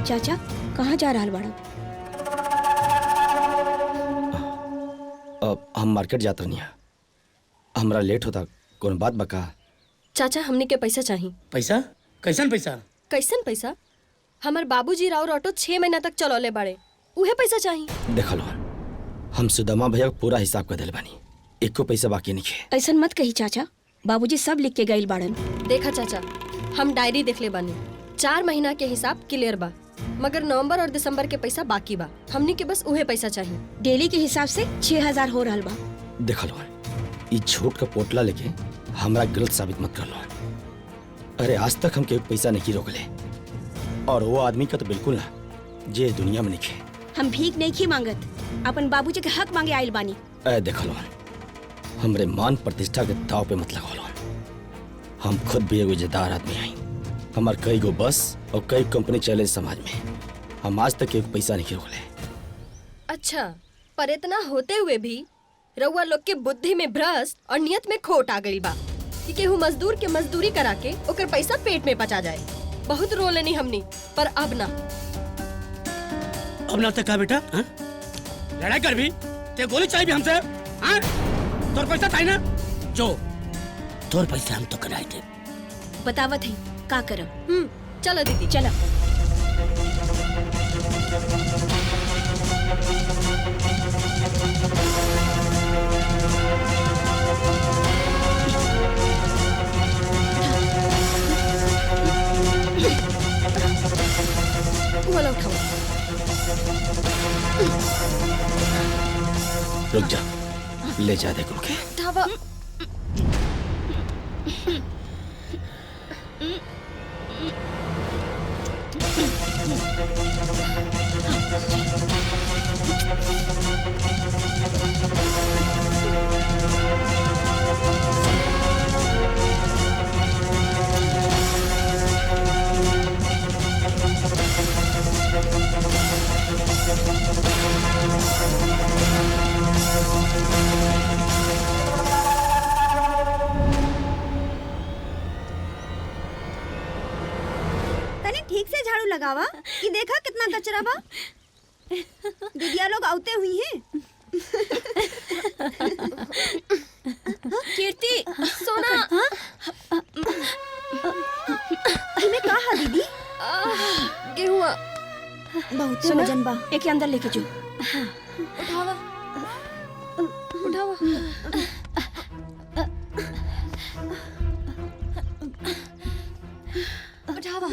चाचा कहाँ जा रहा बाड़ा? हम मार्केट जात रहनी है, हमरा लेट होता। कौन बात बका? चाचा हमने के पैसा चाहिए। पैसा? कैसन पैसा? कैसन पैसा? हमार बाबूजी राउर ऑटो 6 महीना तक चलौले बाड़े, उहे पैसा चाहिए। देख लो, हम सुदामा भैया पूरा हिसाब कर दिल बानी, एको पैसा बाकी नहीं है। ऐसा मत कही चाचा, बाबूजी सब लिख के गइल बाड़न। देखा चाचा, हम डायरी देख ले बानी, 4 महीना के हिसाब क्लियर बा, मगर नवंबर और दिसंबर के पैसा बाकी बा। हमनी के बस उहे पैसा चाहिए। डेली के हिसाब से 6000 हो रहा बा। देख लो, ये झूठ का पोटला लेके हमरा गलत साबित मत कर लो। अरे आज तक हम के पैसा नहीं रोकले, और वो आदमी का तो बिल्कुल ना, जे दुनिया में नहीं। हम भीख नहीं खी मांगत, अपन बाबूजी के हक मांगे आइल बानी। देख लो, हमरे मान प्रतिष्ठा के दाव पे मत लगा लो। हम खुद भी एगो इज्जतदार आदमी आई, हमार कई गो बस और कई कंपनी चले समाज में, हम आज तक एक पैसा नहीं रोकले। अच्छा, पर इतना होते हुए भी रउआ लोग के बुद्धि में भ्रष्ट और नियत में खोट आ गई बा कि केहू मजदूर के मजदूरी करा के ओकर पैसा पेट में पचा जाए। बहुत रो लेनी हमनी, पर अब ना। अब ना तक का बेटा? लड़ाई कर भी ते गोली चाहिए भी हमसे? हाँ? तोर पैसा था ना, जो तोर पैसा हम तो कराए थे। बतावत है का करब। चलो दीदी, चला। वाला उठाओ। रुक जा, ले जा दे के। धावा। ठीक से झाड़ू लगावा कि देखा कितना कचरा बा। दीदिया लोग आउते हुई हैं। कीर्ति, सोना। इमे का है दीदी? गेहुआ बहुत वजन बा। एक के अंदर लेके जो। उठावा, उठावा। उठावा।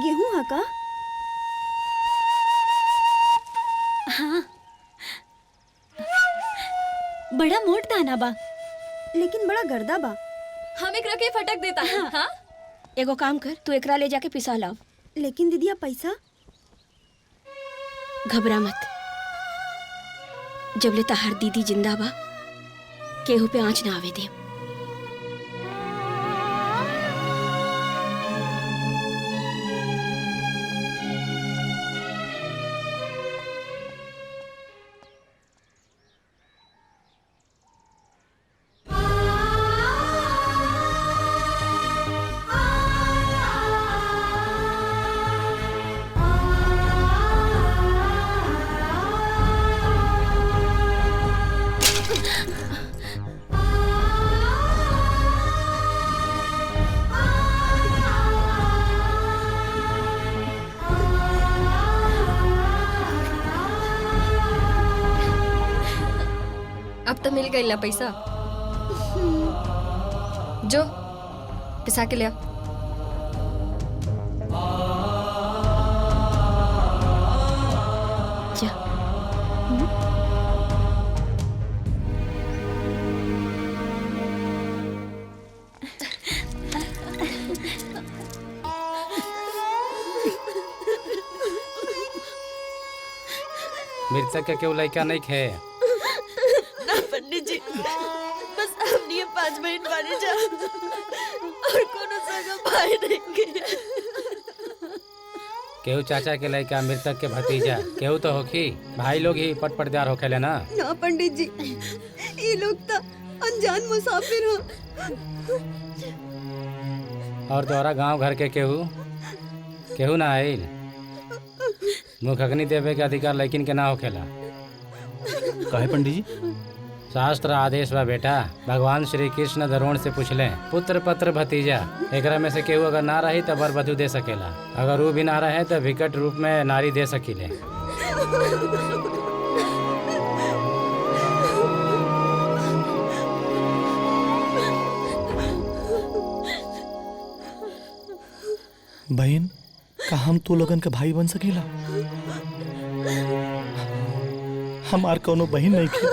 गेहूं है का? हाँ, बड़ा मोट दाना बा, लेकिन बड़ा गर्दा बा। हम एक रखे फटक देता है। हाँ? एगो काम कर, तू एकरा ले जाके पिसा लाव। लेकिन दीदिया पैसा? घबरा मत, जब ले तहार दीदी जिंदा बा केहू पे आँच ना आवे दे। अब तो मिल गई ना पैसा, जो पिसा के लिया। जा। मिर्चा के क्यों लड़का नहीं खे? पंडित जी, बस हमने 5 मिनट मारे जा और कोनो सगा भाई देंगे। केहू चाचा के लड़का मृतक के भतीजा केहू तो होखी। भाई लोग ही पट पटदार होखेले ना। ना पंडित जी, ये लोग तो अनजान मुसाफिर हो। और तोहरा गांव घर के केहू ना आइल। मुख अग्नि देवे के अधिकार लेकिन के ना होखेला। काहे पंडित जी? शास्त्र आदेश बा बेटा। भगवान श्री कृष्ण द्रोण से पूछले पुत्र पत्र भतीजा एकरा में से केहू अगर ना रही तो वर वधु दे सकेला। अगर वो भी ना रहे तो विकट रूप में नारी दे सकीले। बहन, का हम तू लोगन का भाई बन सकीला? हमार कोनो बहन नहीं की।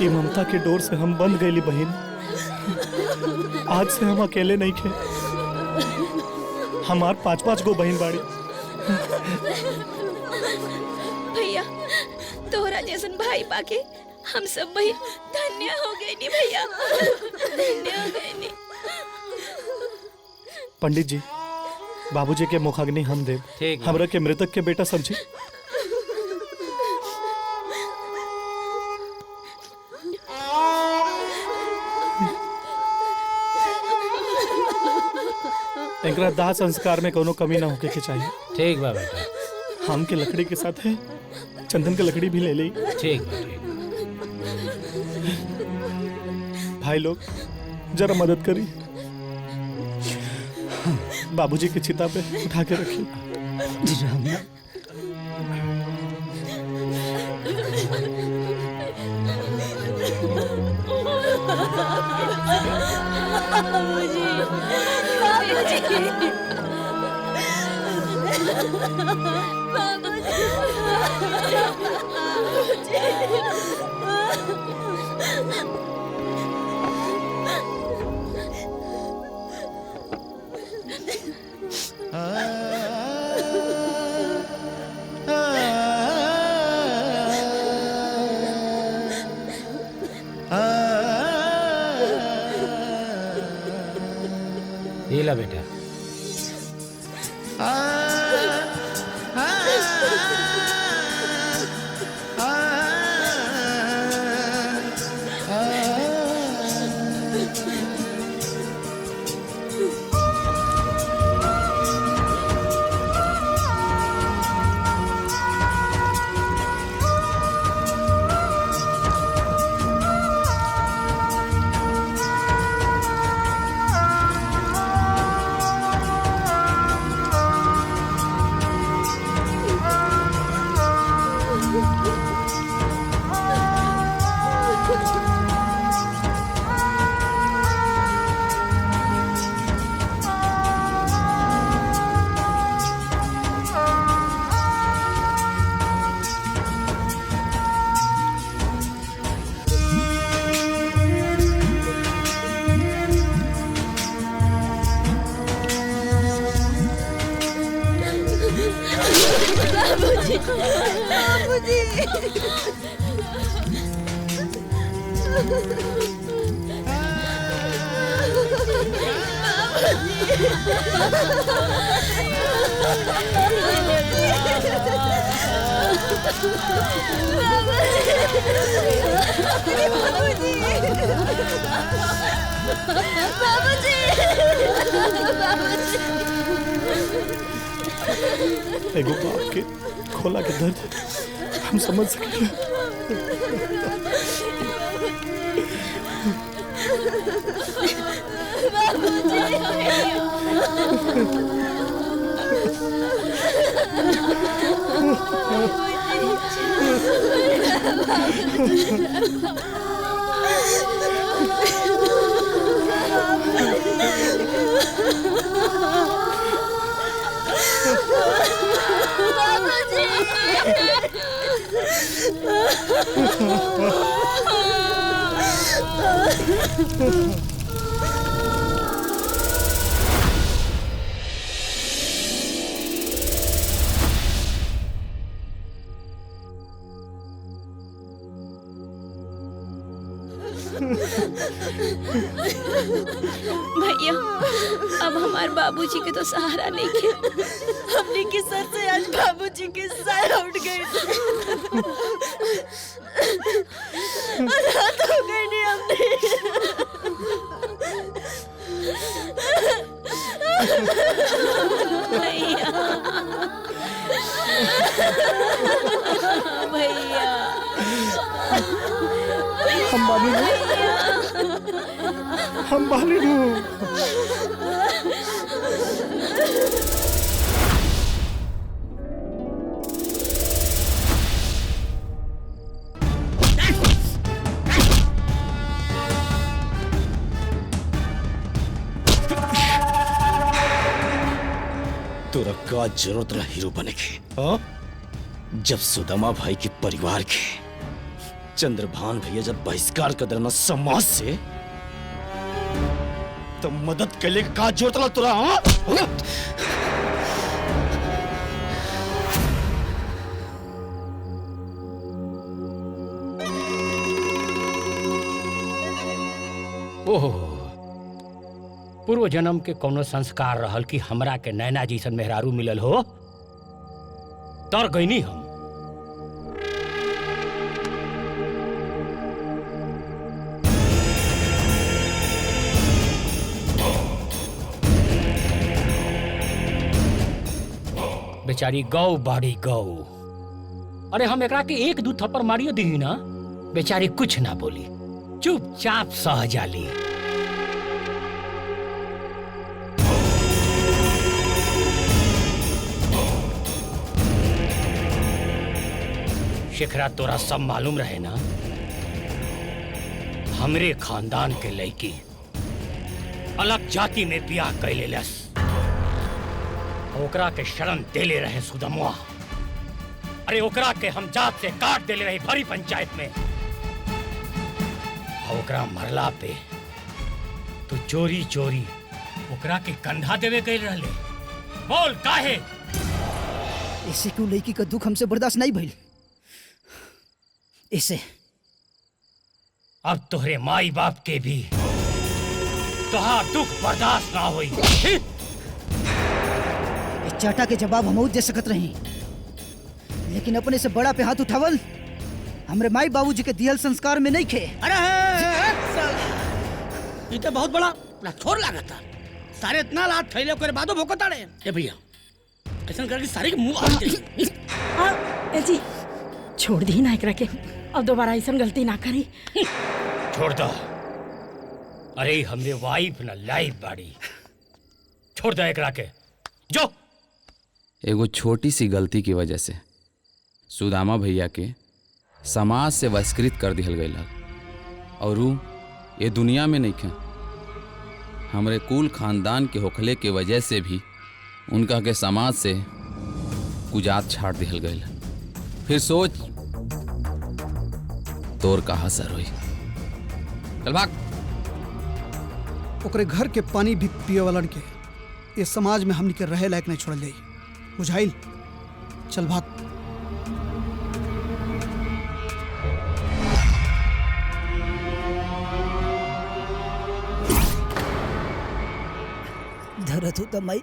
ई ममता के डोर से हम बंध गईली बहन। आज से हम अकेले नहीं खे। हमार 5-5 गो बहन बाड़ी। भैया तोहरा जैसन भाई पाके हम सब भाई धन्य हो गए नी भैया, धन्य हो गए नी। पंडित जी, बाबूजी के मुखाग्नि हम देव। ठीक है। हमरा के मृतक के बेटा समझी। एकरा दाह संस्कार में कोनो कमी ना होके के चाहिए। ठीक बा बेटा। हम के लकड़ी के साथ है चंदन के लकड़ी भी ले ली। ठीक बा ठीक। भाई लोग जरा मदद करी, बाबूजी की चिता पे उठा के रखी। ये ला बेटा। एगो बाप के खोला के दर्द हम समझ सके। भैया अब हमारे बाबूजी के तो सहारा नहीं के। हमने के सर से आज बाबूजी के सर उठ गए। अनाथ हो गए नहीं हमने। भैया भैया हम बानी हम बानी तोरा का जरूरत रहा हीरो बने की? हाँ? जब सुदामा भाई के परिवार के चंद्रभान भैया जब बहिष्कार कर देना समाज से, तो मदद के लिए का जरूरत रहा तोरा? हाँ? ओहो, पूर्व जन्म के कोनो संस्कार रहल कि हमरा के नैना जैसन मेहरारू मिलल हो, तर गईनी हम। बेचारी गौ बाड़ी गौ। अरे हम एकरा के एक दू थप्पड़ मारियो दी ना, बेचारी कुछ ना बोली, चुपचाप सह जाली। शिखरा तोरा सब मालूम रहे ना, हमरे खानदान के लड़की अलग जाति में बियाह कैले लस, ओकरा के शरण देले रहे सुदमुआ। अरे ओकरा के हम जात से काट देले रहे भरी पंचायत में। ओकरा मरला पे तो चोरी चोरी ओकरा के कंधा देवे गए रहले। बोल काहे? ऐसे क्यों लड़की का दुख हमसे बर्दाश्त नहीं भइल। ऐसे अब तोहरे माई बाप के भी तोहार दुख बर्दाश्त ना होई। इस चाटा के जवाब हम दे सकत रही, लेकिन अपने से बड़ा पे हाथ उठावल हमरे माई बाबूजी के दियल संस्कार में नहीं खे। अरे ये तो बहुत बड़ा छोर लागत था। सारे इतना लात खैले ओकरे बादो भोकताड़े। ए भैया ऐसा करके सारे के मुंह आ दे। ए जी छोड़ दी ना एकरा के, अब दोबारा ऐसा गलती ना करी। छोड़ दो। अरे हमरे वाइफ ना लाइफ बाड़ी, छोड़ दो एकरा के। जो एगो छोटी सी गलती की वजह से सुदामा भैया के समाज से बहिष्कृत कर दिहल गई, और ऊ ये दुनिया में नहीं खे। हमरे कुल खानदान के होखले के वजह से भी उनका के समाज से कुजात छाड़ दिहल गई। फिर सोच तोर का असर हुई। चल भाग। ओकरे घर के पानी भी पिए वालन के ये समाज में हमनी के रहे लायक नहीं छोड़ल जाई, बुझाइल? चल भाग। धरत हो तमाई।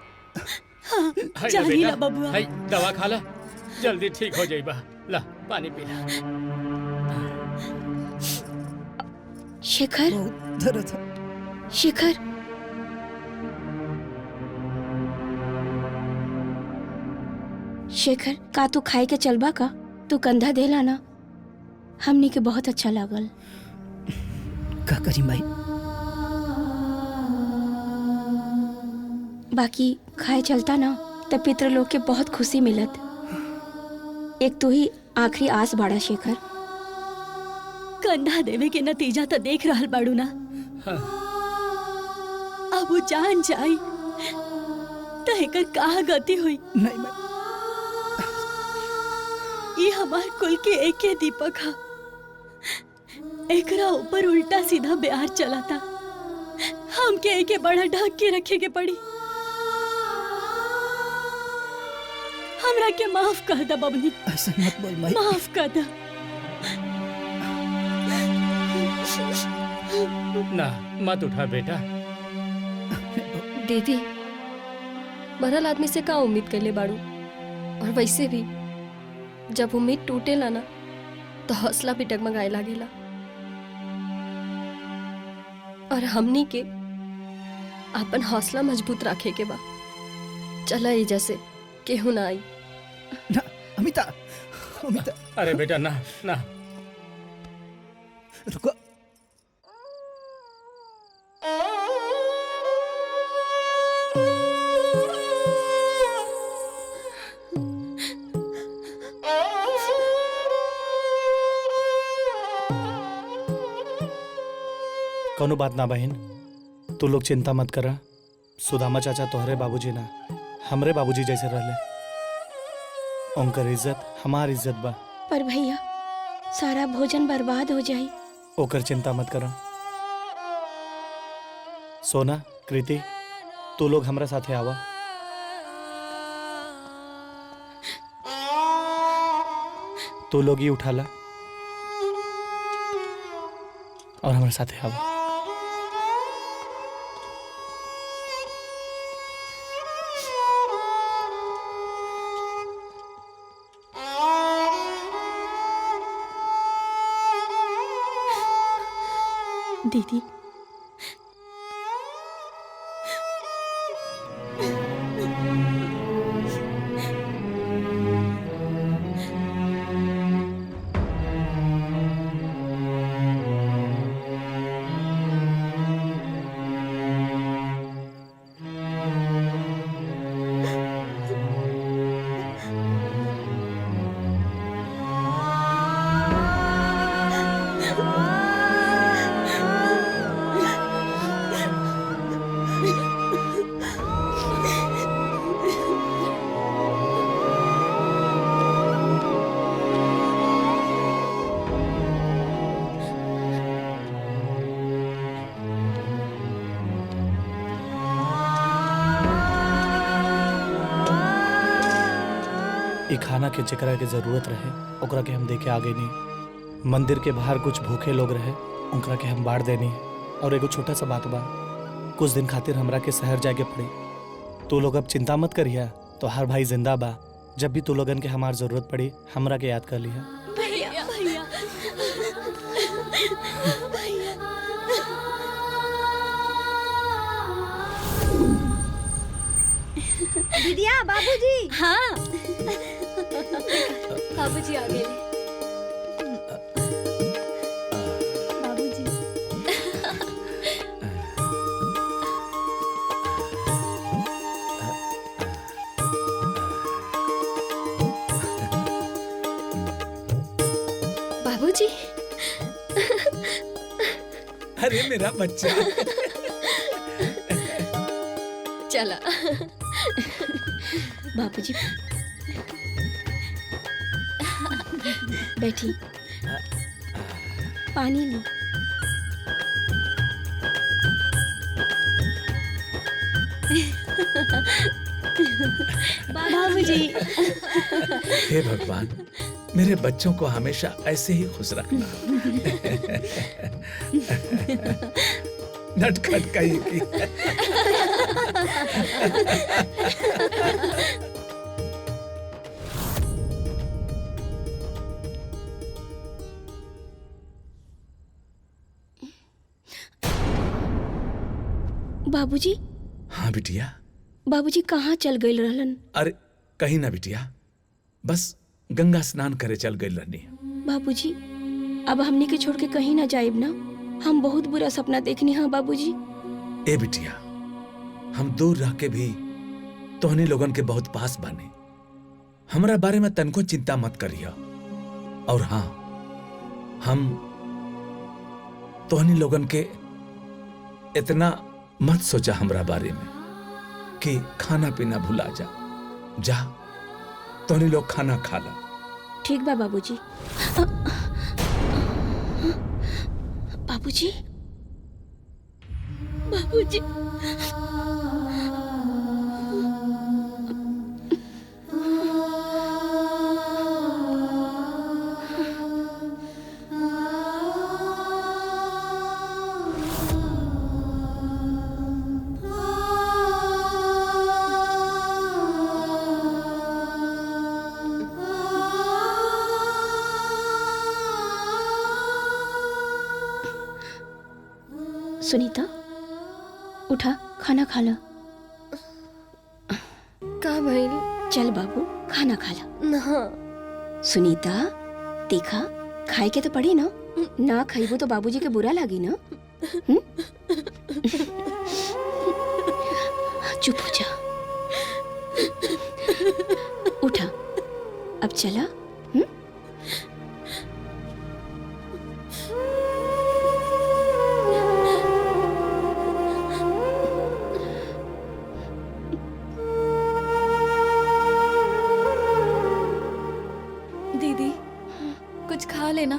जानी ला बबुआ। हाय दवा खा ला, जल्दी ठीक हो जाइबा। ला पानी पी ला। शेखर, बहुत धरत हो। शेखर शेखर का तू खाए के चलबा का? तू कंधा दे लाना, हमनी के बहुत अच्छा लागल। का करी माई? बाकी खाए चलता ना तब पितृलोक के बहुत खुशी मिलत। एक तू ही आखिरी आस बाड़ा शेखर। कंधा देवे के नतीजा तो देख रहल बाड़ू ना। अब वो जान जाई तो एकर का गति हुई। नहीं माई। ये हमार कुल के एक ही दीपक हा। एकरा ऊपर उल्टा सीधा बिहार चलाता, हमके एके बड़ा ढक के रखे के पड़ी। हमरा के माफ कर दा बबनी। ऐसा मत बोल माई। माफ कर दा। ना मत उठा बेटा। दीदी मरल आदमी से का उम्मीद कर ले बाड़ू, और वैसे भी जब उम्मीद टूटेला ना तो हौसला भी डगमगाए लागेला। और हमनी के अपन हौसला मजबूत रखे के बा। चला ही जैसे केहू ना आई। ना अमिता, अमिता अरे बेटा ना ना। रुको। कौनो बात ना बहन, तू लोग चिंता मत करा। सुदामा चाचा तोहरे बाबूजी ना हमरे बाबूजी जैसे रहले। उनकर इज्जत हमार इज्जत बा। पर भैया सारा भोजन बर्बाद हो जाई। ओकर चिंता मत करा। सोना, कृति, तू लोग हमरा साथे आवा। तू लोग ही उठाला और हमारे साथे आवा। दीदी ई खाना के जेकरा के जरूरत रहे ओकरा के हम देके आगे नहीं। मंदिर के बाहर कुछ भूखे लोग रहे, उनकरा के हम बांट देनी। और एगो छोटा सा बात बा, कुछ दिन खातिर हमरा के शहर जाके पड़ी। तू लोग अब चिंता मत करिया, तो हर भाई जिंदा बा। जब भी तू लोगन के हमार जरूरत पड़ी हमरा के याद कर लिया। भैया भैया दीदिया, बाबूजी। हाँ बाबूजी आ गए। बाबूजी। बाबूजी अरे मेरा बच्चा। चला। बाबूजी बैठी, पानी लो। बाबूजी। हे भगवान, मेरे बच्चों को हमेशा ऐसे ही खुश रखना। नटखट कहीं की। बाबूजी। हाँ बिटिया। बाबूजी कहाँ चल गए रहलन? अरे कहीं ना बिटिया, बस गंगा स्नान करे चल गई रहनी। बाबूजी अब हमने के छोड़ के कहीं ना जाइब ना। हम बहुत बुरा सपना देखनी। हाँ बाबूजी। ए बिटिया, हम दूर रह के भी तोहनी लोगन के बहुत पास बने। हमरा बारे में तनको चिंता मत करिया। और हाँ, हम तोहनी लोगन के इतना मत सोचा हमरा बारे में कि खाना पीना भुला जा। जा तोहनी लोग खाना खा ला। ठीक बा बाबूजी। बाबूजी बाबूजी सुनीता उठा, खाना खा ला। का भइल? चल बाबू, खाना खा ला। ना सुनीता देखा, खाए के तो पड़ी ना, ना खाइबो तो बाबूजी के बुरा लागी ना। चुप हो जा, उठा, अब चला। दीदी कुछ खा लेना।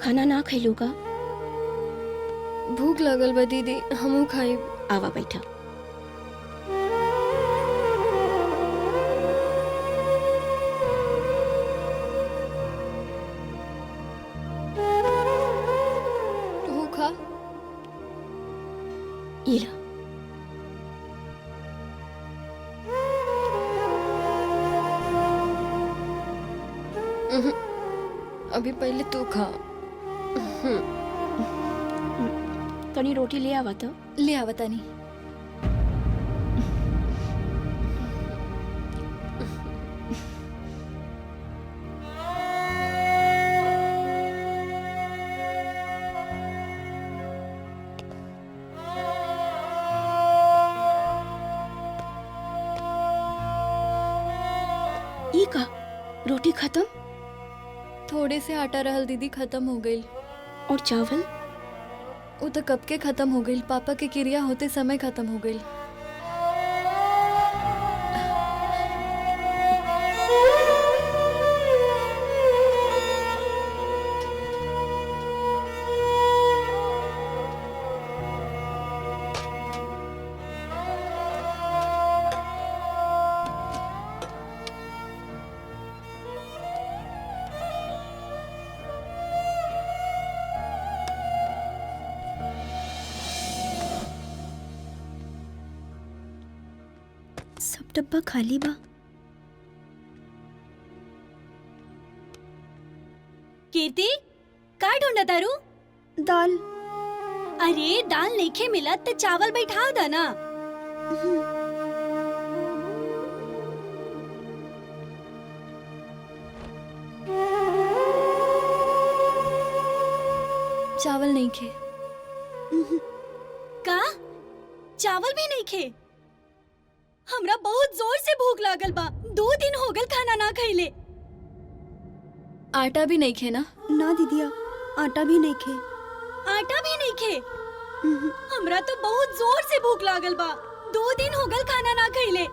खाना ना खैलू का? भूख लगल बा दीदी, हमू खाई। आवा बैठा। तू खा। ये ला। अभी पहले तू खा। तनी रोटी ले आवा तो। ले आवता नहीं। ये का रोटी खत्म? थोड़े से आटा रहल दीदी, खत्म हो गई। और चावल? वो तो कब के खत्म हो गई, पापा के क्रिया होते समय खत्म हो गई। सब डब्बा खाली बा। कीर्ति का ढूंढा तारू? दाल। अरे दाल नइखे मिलत तो चावल बैठा दा ना। चावल नहीं खे। का? चावल भी नहीं खे? हमरा बहुत जोर से भूख लागल बा, 2 दिन हो गल खाना ना खइले। आटा भी नहीं खे ना? ना दीदिया, आटा भी नहीं खे। आटा भी नहीं खे? हमरा तो बहुत जोर से भूख लागल बा, 2 दिन हो गल खाना ना खइले।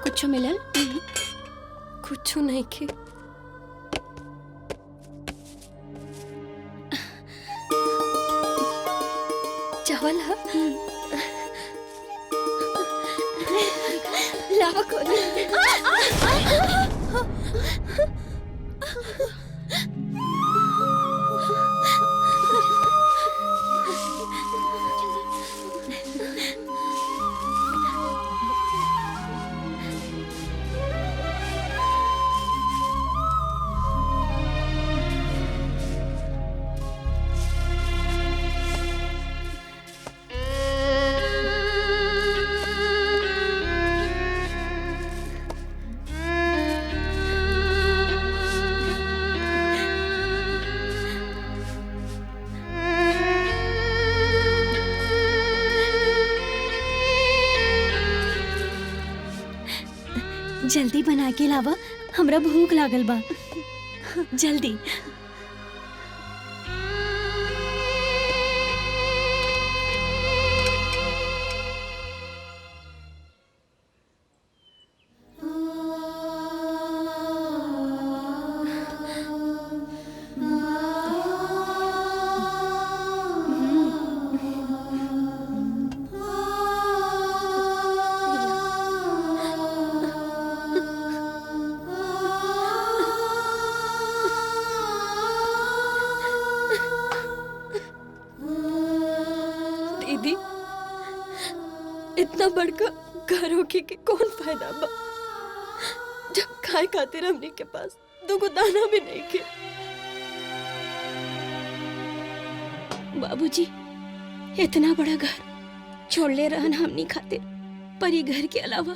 कुछ मिलल? कुछ नहीं खे। चावल है? लावा खोल। जल्दी बना के लावा, हमरा भूख लागल बा। जल्दी। इतना बड़का घर होके के कौन फायदा बा जब खाए खातिर हमने के पास दुगो दाना भी नहीं के। बाबूजी इतना बड़ा घर छोड़ ले रहन हमनी खातिर, पर ये घर के अलावा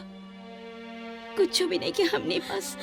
कुछ भी नहीं के हमने पास।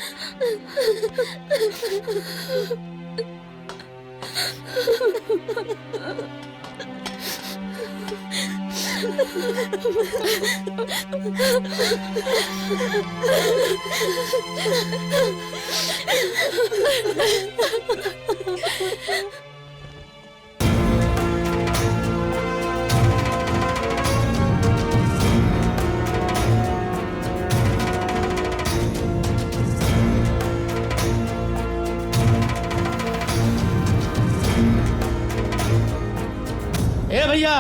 ए भैया,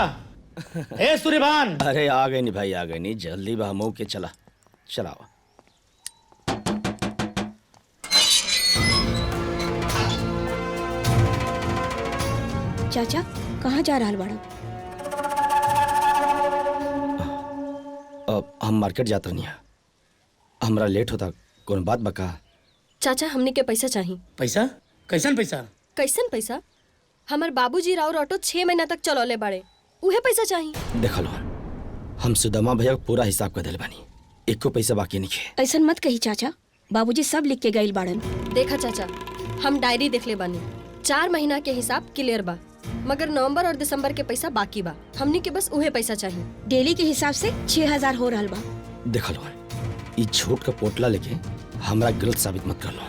ए सूर्यभान। अरे आ गए नहीं भाई, आ गए नहीं, जल्दी बहमो के चला चलावा। चाचा कहाँ जा रहा बाड़ा? अब हम मार्केट जाते नहीं, हमरा लेट होता। कौन बात बका? चाचा हमने के पैसा चाहिए। पैसा? कैसन पैसा? कैसन पैसा? हमार बाबूजी राउर ऑटो 6 महीना तक चलौले बाड़े, उहे पैसा चाहिए। देख लो, हम सुदामा भैया को पूरा हिसाब कर दिल बानी, एको पैसा बाकी नहीं है। ऐसा मत कही चाचा, बाबूजी सब लिख के गइल बाड़न। देखा चाचा, हम डायरी देख ले बानी, 4 महीना के हिसाब क्लियर बा, मगर नवंबर और दिसंबर के पैसा बाकी बा। हमनी के बस उहे पैसा चाहिए। डेली के हिसाब से 6000 हो रहा बा। देख लो, ये झूठ का पोटला लेके हमरा गलत साबित मत कर लो।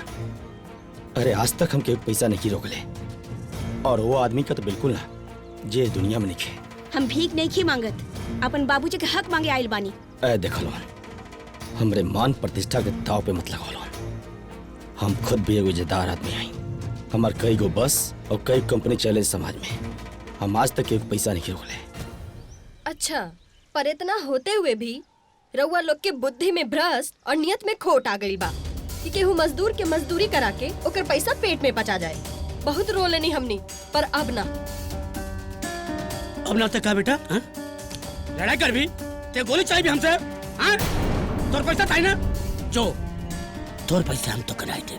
अरे आज तक हम के पैसा नहीं रोकले, और वो आदमी का तो बिल्कुल ना, जे दुनिया में नहीं। हम भीख नहीं की मांगत, अपन बाबूजी के हक मांगे आइल बानी। देख लो, हमरे मान प्रतिष्ठा के दाव पे मत लगा लो। हम खुद भी एगो इज्जतदार आदमी आई, हमार कई गो बस और कई कंपनी चले समाज में, हम आज तक एक पैसा नहीं रोकले। अच्छा, पर इतना होते हुए भी रउआ लोग के बुद्धि में भ्रष्ट और नियत में खोट आ गई बा कि केहू मजदूर के मजदूरी करा के ओकर पैसा पेट में पचा जाए। बहुत रो लेनी हमनी, पर अब ना। अब ना तक का बेटा? हाँ? लड़ाई कर भी ते गोली चलाई भी हमसे? हाँ? तोर पैसा था ना, जो तोर पैसा हम तो कराए थे।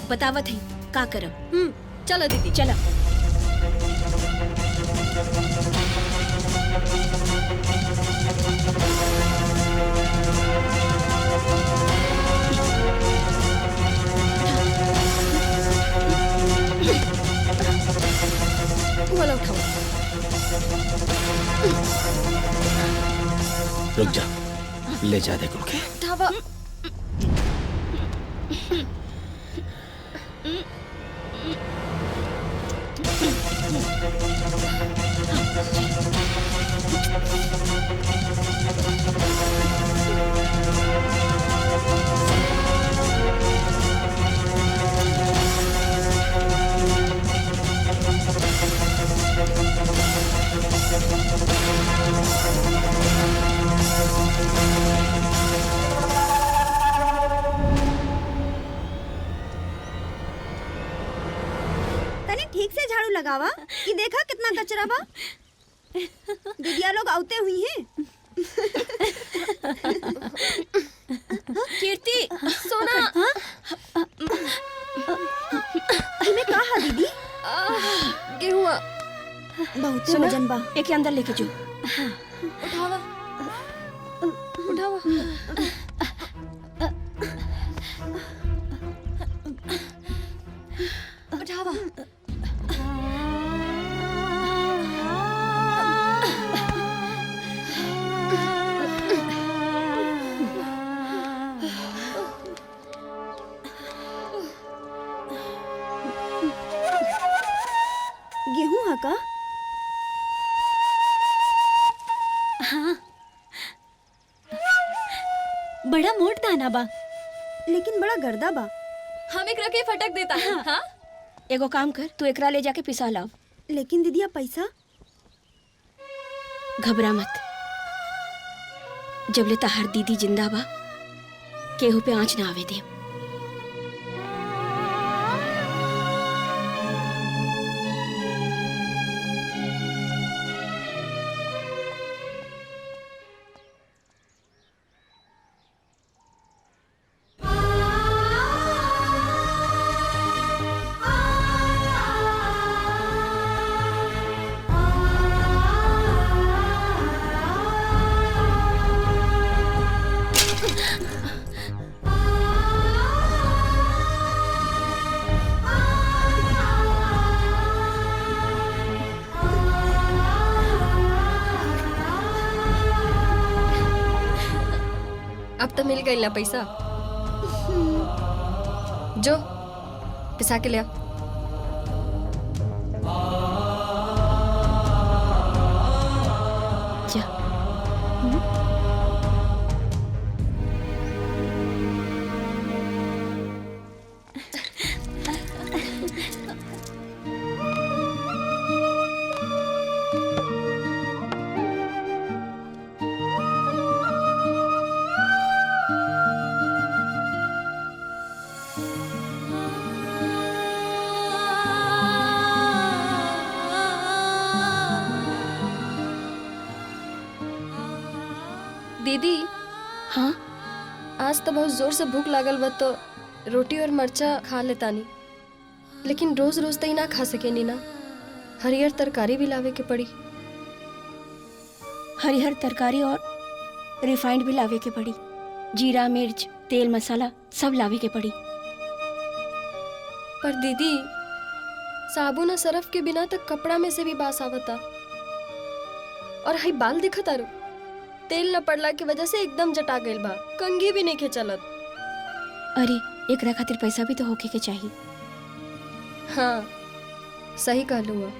बतावत है का करब। चलो दीदी चलो। वाला उठाओ। रुक जा, ले जा दे के। धावा। तनी ठीक से झाड़ू लगावा कि देखा कितना कचरा बा। दीदिया लोग आउते हुई हैं। कीर्ति, सोना। तुम्हें कहा दीदी? गेहुआ बहुत वजन बा। एक अंदर लेके जो। उठावा, उठावा। उठावा। गेहूं है का? हाँ, बड़ा मोट दाना बा, लेकिन बड़ा गर्दा बा। हम एक रखे फटक देता है। हाँ? एगो काम कर, तू एकरा ले जाके पिसा लाव। लेकिन दीदिया पैसा? घबरा मत, जब ले तहार दीदी जिंदा बा केहू पे आँच ना आवे दे। मिल गई ना पैसा। जो पिसा के लिया। जा। दीदी। हाँ आज तो बहुत जोर से भूख लागल बा तो रोटी और मरचा खा लेतानी, लेकिन रोज रोज तो ही ना खा सकेनी ना। हरियर तरकारी भी लावे के पड़ी। हरिहर तरकारी और रिफाइंड भी लावे के पड़ी। जीरा मिर्च तेल मसाला सब लावे के पड़ी। पर दीदी साबुन और सरफ के बिना तक कपड़ा में से भी बास आवता। और हाई बाल दिखत तारू, तेल न पड़ला की वजह से एकदम जटा गइल बा, कंघी भी नहीं के चलत। अरे एकरा खातिर पैसा भी तो होके के चाहिए। हाँ सही कहलू है।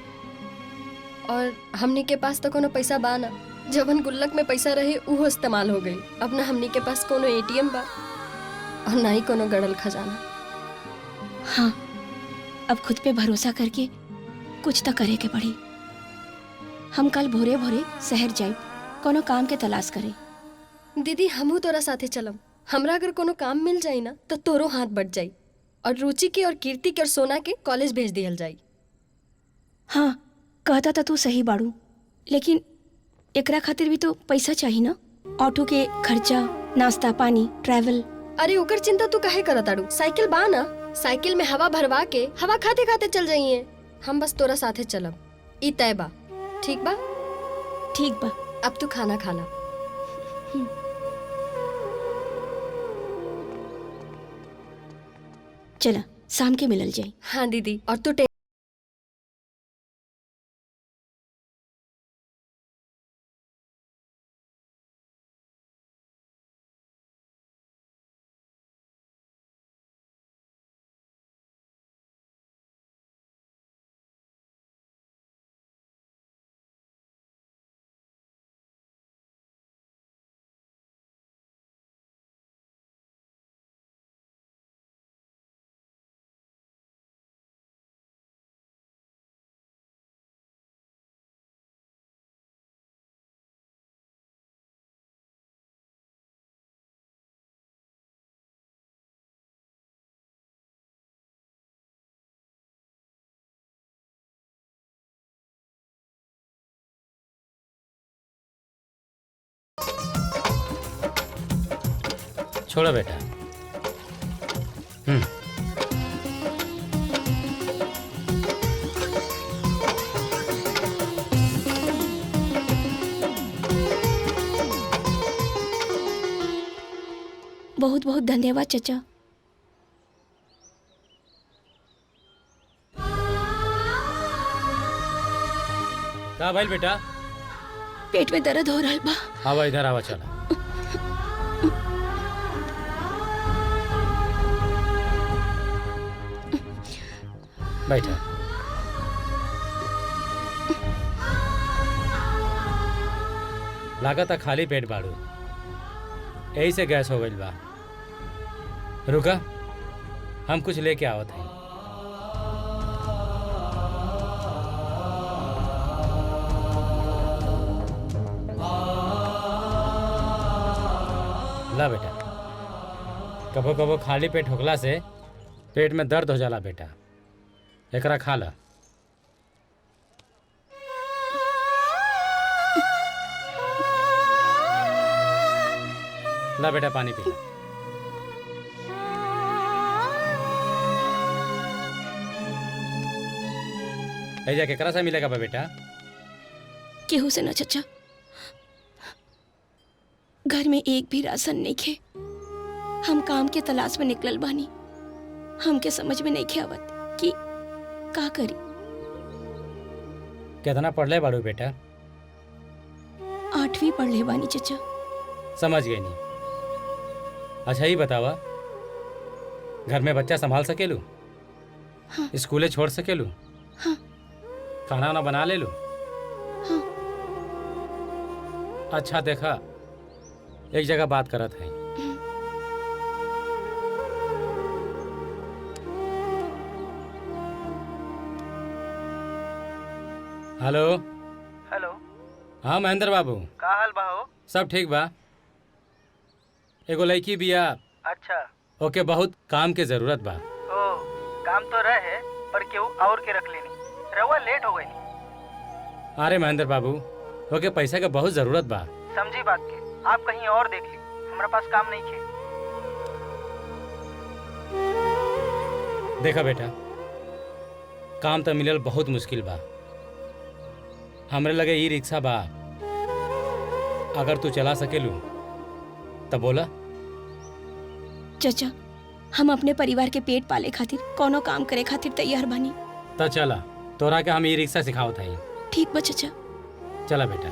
और हमनी के पास तो कोनो पैसा बा ना, जवन गुल्लक में पैसा रहे उहो इस्तेमाल हो गई। अब ना हमनी के पास कोनो एटीएम बा और ना ही कोनो गड़ल खजाना। हाँ अब खुद पे भरोसा करके कुछ तो करे के पड़ी। हम कल भोरे भोरे शहर जाए, कोनो काम के तलाश करे। दीदी हमहू तोरा साथे चलम। हमरा अगर कोनो काम मिल जाई ना तो तोरो हाथ बढ़ जाई और रुचि के और कीर्ति के और सोना के कॉलेज भेज दिहल जाई। हाँ कहता था तू सही बाड़ू, लेकिन एकरा खातिर भी तो पैसा चाहिए ना। ऑटो के खर्चा, नाश्ता पानी, ट्रैवल। अरे ओकर चिंता तू काहे करत आड़ू? साइकिल बा ना, साइकिल में हवा भरवा के हवा खाते खाते चल जाइए। हम बस तोरा साथे चलब, ई तय बा। ठीक बा? ठीक बा। अब तू खाना खा ला। चला शाम के मिलल जाए। हाँ दीदी, और तू छोड़ो बेटा। बहुत बहुत धन्यवाद चाचा। का भाई बेटा? पेट में दर्द हो रहा बा। आवा इधर आवा, चला। बैठा। लागत खाली पेट बाड़ू, यही से गैस हो गई बा। रुका, हम कुछ लेके आवत हैं। ला बेटा, कबो कबो खाली पेट होखला से पेट में दर्द हो जाला बेटा, एकरा खा ला। ला बेटा पानी पी ला। ऐजा केकरा से मिलेगा बा बेटा? केहू से ना चचा, घर में एक भी राशन नहीं खे। हम काम के तलाश में निकलल बानी, हमके समझ में नहीं खे आवत कि का करी। कितना पढ़ले बाड़ू बेटा? 8वीं पढ़ ले बानी चचा। समझ गई नहीं, अच्छा ही बतावा, घर में बच्चा संभाल सकेलू? हाँ। स्कूले छोड़ सकेलू? हाँ। खाना वाना बना ले लू? हाँ। अच्छा देखा, एक जगह बात करत है। हेलो। हेलो। हाँ महेंद्र बाबू, का हाल बा हो? सब ठीक बा। एगो लड़की बिया। अच्छा। ओके, बहुत काम के जरूरत बा। ओ, काम तो रहे पर केहू और के रख लेनी, रउआ लेट हो गई। अरे महेंद्र बाबू, ओके पैसा के बहुत जरूरत बा। समझी बात के, आप कहीं और देख ली, हमारा पास काम नहीं खे। देखा बेटा, काम तो मिलल बहुत मुश्किल बा। हमरे लगे ई रिक्शा बा, अगर तू चला सकेलू तब बोला। चाचा, हम अपने परिवार के पेट पाले खातिर कोनो काम करे खातिर तैयार बानी। त चला, तोरा के हम ई रिक्शा सिखावत हई। ठीक बा चाचा। चला बेटा।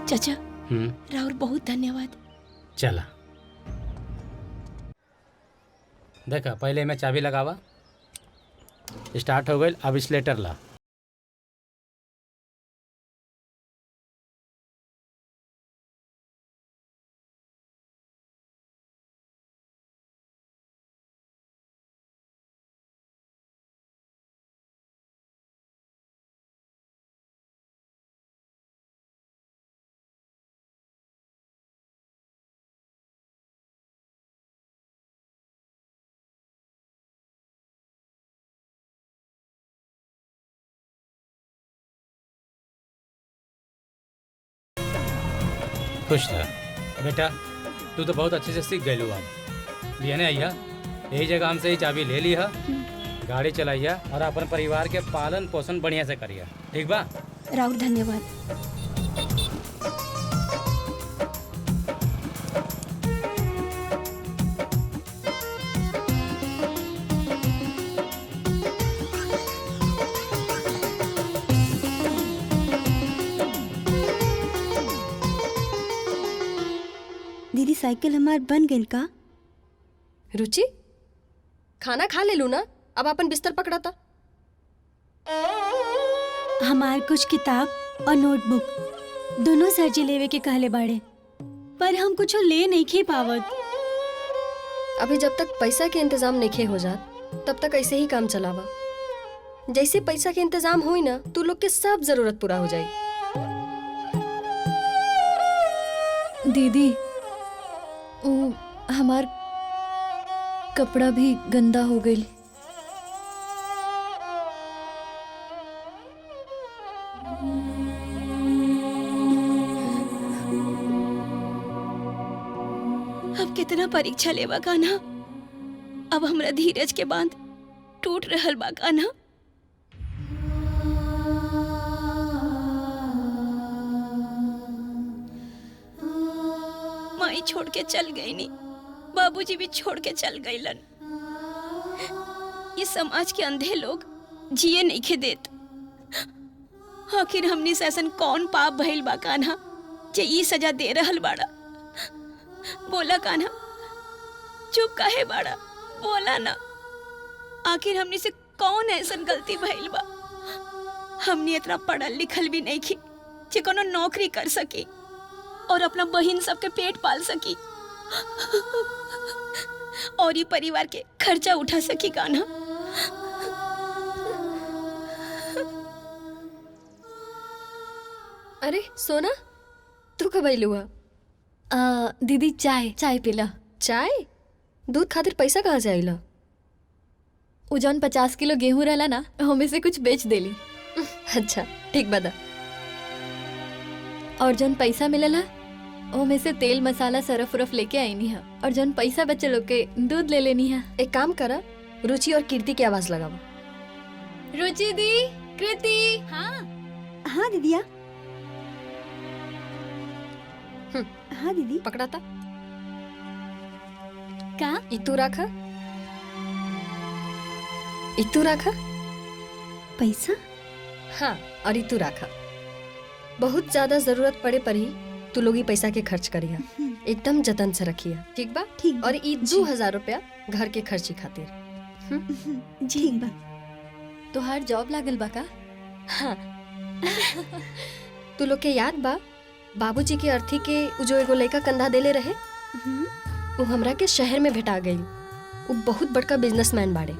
चाचा, राउर बहुत धन्यवाद। चला। देखा, पहले मैं चाबी लगावा। स्टार्ट हो गई, अब स्लेटर ला। खुश रह बेटा, तू तो बहुत अच्छे से सीख गई लो। अब लिया ने आइया, यही जगह हमसे ही चाबी ले लिया, गाड़ी चलाइया और अपन परिवार के पालन पोषण बढ़िया से करिया। ठीक बा? राउर धन्यवाद। दीदी साइकिल हमार बन गई का? रुचि, खाना खा ले लू ना, अब अपन बिस्तर पकड़ा था। हमार कुछ किताब और नोटबुक दोनों सर जी लेवे के कहले बाड़े, पर हम कुछ ले नहीं खे पावत। अभी जब तक पैसा के इंतजाम नहीं हो जात, तब तक ऐसे ही काम चलावा। जैसे पैसा के इंतजाम होई ना, तू लोग के सब जरूरत पूरा हो जाई। दीदी, वो हमार कपड़ा भी गंदा हो गई। अब कितना परीक्षा लेवा कान्हा, अब हमरा धीरज के बांध टूट रहल बा कान्हा। माई छोड़ के चल गई नी, बाबूजी भी छोड़ के चल गईलन। ये समाज के अंधे लोग जिए नहीं खे देत। आखिर हमनी से ऐसन कौन पाप भइल बा कान्हा जे ई सजा दे रहल बाड़ा? बोला कान्हा, चुप काहे बाड़ा? बोला ना, आखिर हमनी से कौन ऐसन गलती भइल बा? हमनी इतना पढ़ल लिखल भी नहीं की जे कोनो नौकरी कर सकी और अपना बहिन सबके पेट पाल सकी और ये परिवार के खर्चा उठा सकी कान्हा। अरे सोना, तू कब आई लुआ? दीदी चाय पीला। चाय? दूध खातिर पैसा कहाँ से आइला? उ जौन 50 किलो गेहूं रहला ना, हमें से कुछ बेच देली। अच्छा ठीक बता। और जौन पैसा मिलला ओमे से तेल मसाला सरफ उरफ लेके आईनी है, और जौन पैसा बचे लोग के दूध ले लेनी है। एक काम करा, रुचि और कीर्ति की आवाज लगाओ। रुचि दी, कृति। हाँ दीदिया। हाँ दीदी। पकड़ा था का? इतू रखा, इतू रखा पैसा। हाँ, और इतू रखा। बहुत ज्यादा जरूरत पड़े पर ही तू लोग ही पैसा के खर्च करिया, एकदम जतन से रखिया, ठीक बा? ठीक और ई 2000 रुपया घर के खर्ची खातिर। ठीक बा। तोहार जॉब लागल बा का? हाँ। तू लोग के याद बा बाबूजी के अर्थी के उ जो एगो लड़का कंधा देले रहे, वो हमरा के शहर में भेटा गई। वो बहुत बड़का बिजनेसमैन बाड़े।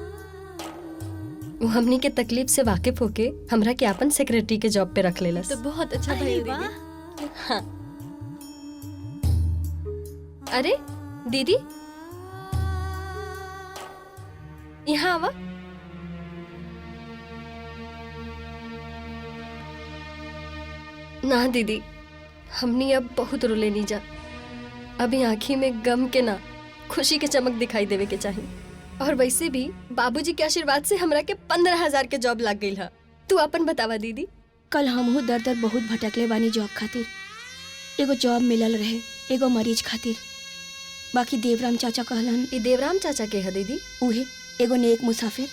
वो हमनी के तकलीफ से वाकिफ होके हमरा के अपन सेक्रेटरी के जॉब पे रख लेलस। तो बहुत अच्छा भइल दीदी। हाँ। अरे दीदी, यहाँ आवा। ना दीदी, हमनी अब बहुत रुले नहीं जा। अभी आँखी में गम के ना खुशी के चमक दिखाई देवे के चाहिए। और वैसे भी बाबूजी के आशीर्वाद से हमरा के 15,000 के जॉब लग गई है। तू अपन बतावा दीदी। कल हमहू दर दर बहुत भटकले बानी जॉब खातिर। एगो जॉब मिलल रहे, एगो मरीज खातिर। बाकी देवराम चाचा कहलन। ई देवराम चाचा के है दीदी? उहे एगो नेक मुसाफिर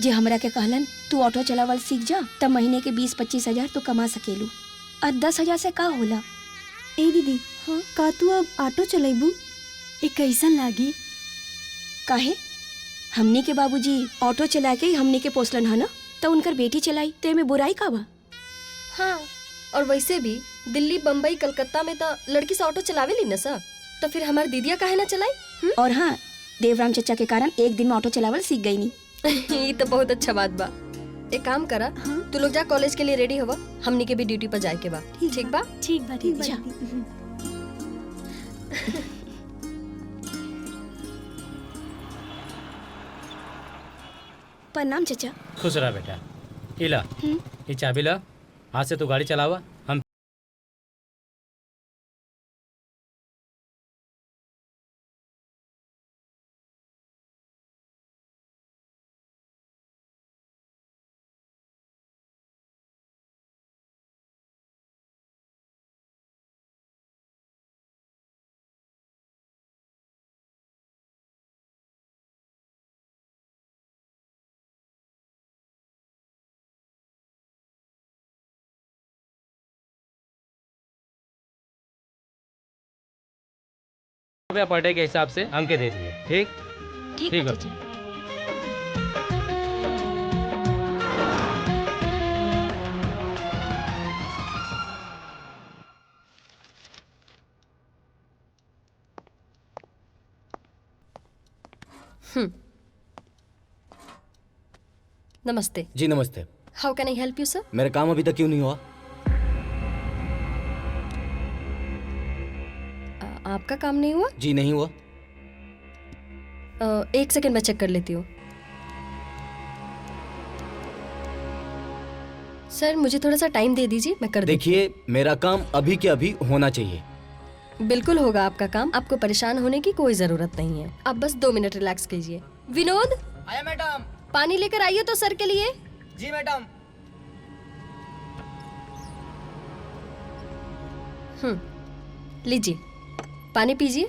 जे हमरा के कहलन तू ऑटो चलावल सीख जा, तब महीने के 20-25 हजार तो कमा सकेलू। और 10,000 से का होला? ए दीदी, हाँ का तू अब ऑटो चलेबू? ए कैसन लागी? काहे? हमनी के बाबूजी ऑटो चला के हमनी के पोसलन है ना, तो उनकर बेटी चलाई ते में बुराई का बा? हाँ, और वैसे भी दिल्ली, बम्बई, कलकत्ता में तो लड़की से ऑटो चलावे ली ना सर, तो फिर हमार दीदिया काहे ना चलाई? और हाँ, देवराम चाचा के कारण एक दिन में ऑटो चलावल सीख गई नी। ये तो बहुत अच्छा बात बा। एक काम करा, तू लोग जा कॉलेज के लिए रेडी होवा, हमनी के भी ड्यूटी पर जाए के बा। ठीक बा? ठीक बा दीदी। प्रणाम चाचा। खुश रहा बेटा। इला ये चाबी ला, आज से तू गाड़ी चलावा। हम रुपया पर डे के हिसाब से अंक दे दिए। ठीक ठीक है चाचा। नमस्ते जी नमस्ते। हाउ कैन आई हेल्प यू सर? मेरा काम अभी तक क्यों नहीं हुआ? आपका काम नहीं हुआ? जी नहीं हुआ। 1 सेकंड में चेक कर लेती हूँ। सर मुझे थोड़ा सा टाइम दे दीजिए, मैं कर देखिए मेरा काम अभी के अभी होना चाहिए। बिल्कुल होगा आपका काम, आपको परेशान होने की कोई जरूरत नहीं है। आप बस 2 मिनट रिलैक्स कीजिए। विनोद, आया मैडम। पानी लेकर आइए तो सर के लिए। जी मैडम। लीजिए, पानी पीजिए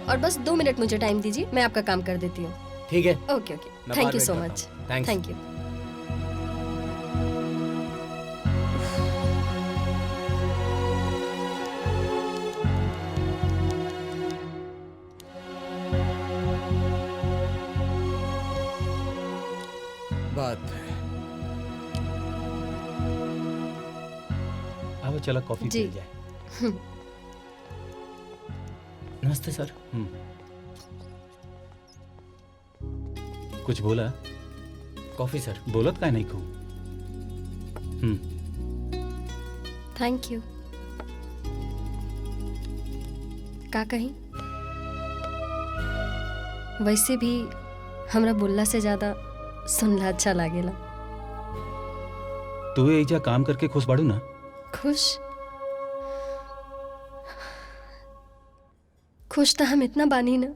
और बस 2 मिनट मुझे टाइम दीजिए, मैं आपका काम कर देती हूँ। ठीक है। ओके ओके, thank you so much. Thank you. बात है। अब चलो कॉफी जी। पी जाए। नमस्ते सर। कुछ बोला? कॉफी सर। बोलत का नहीं खूब। Thank you. का कहीं? वैसे भी हमरा बोलला से ज्यादा सुनला अच्छा लागेला। तू एजा काम करके खुश बाड़ू ना? खुश खुश तो हम इतना बानी ना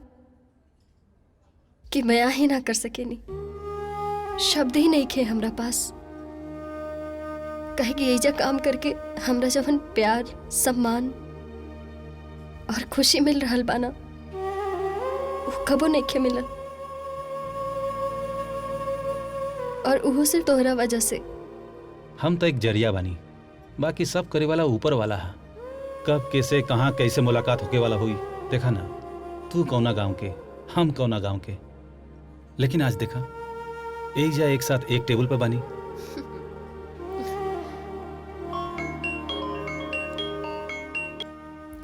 कि बयां ही ना कर सके नहीं। शब्द ही नहीं खे हमरा पास। कहे कि एजा काम करके हमरा जवन प्यार, सम्मान और खुशी मिल रहल बाना वो कबो नहीं खे मिलल। और उहो सिर्फ तोहरा वजह से। हम तो एक जरिया बानी, बाकी सब करे वाला ऊपर वाला है। कब कैसे कहाँ कैसे मुलाकात होके वाला हुई देखा ना। तू कौना गांव के, हम कौना गांव के, लेकिन आज देखा एक जा एक साथ एक टेबल पे बानी।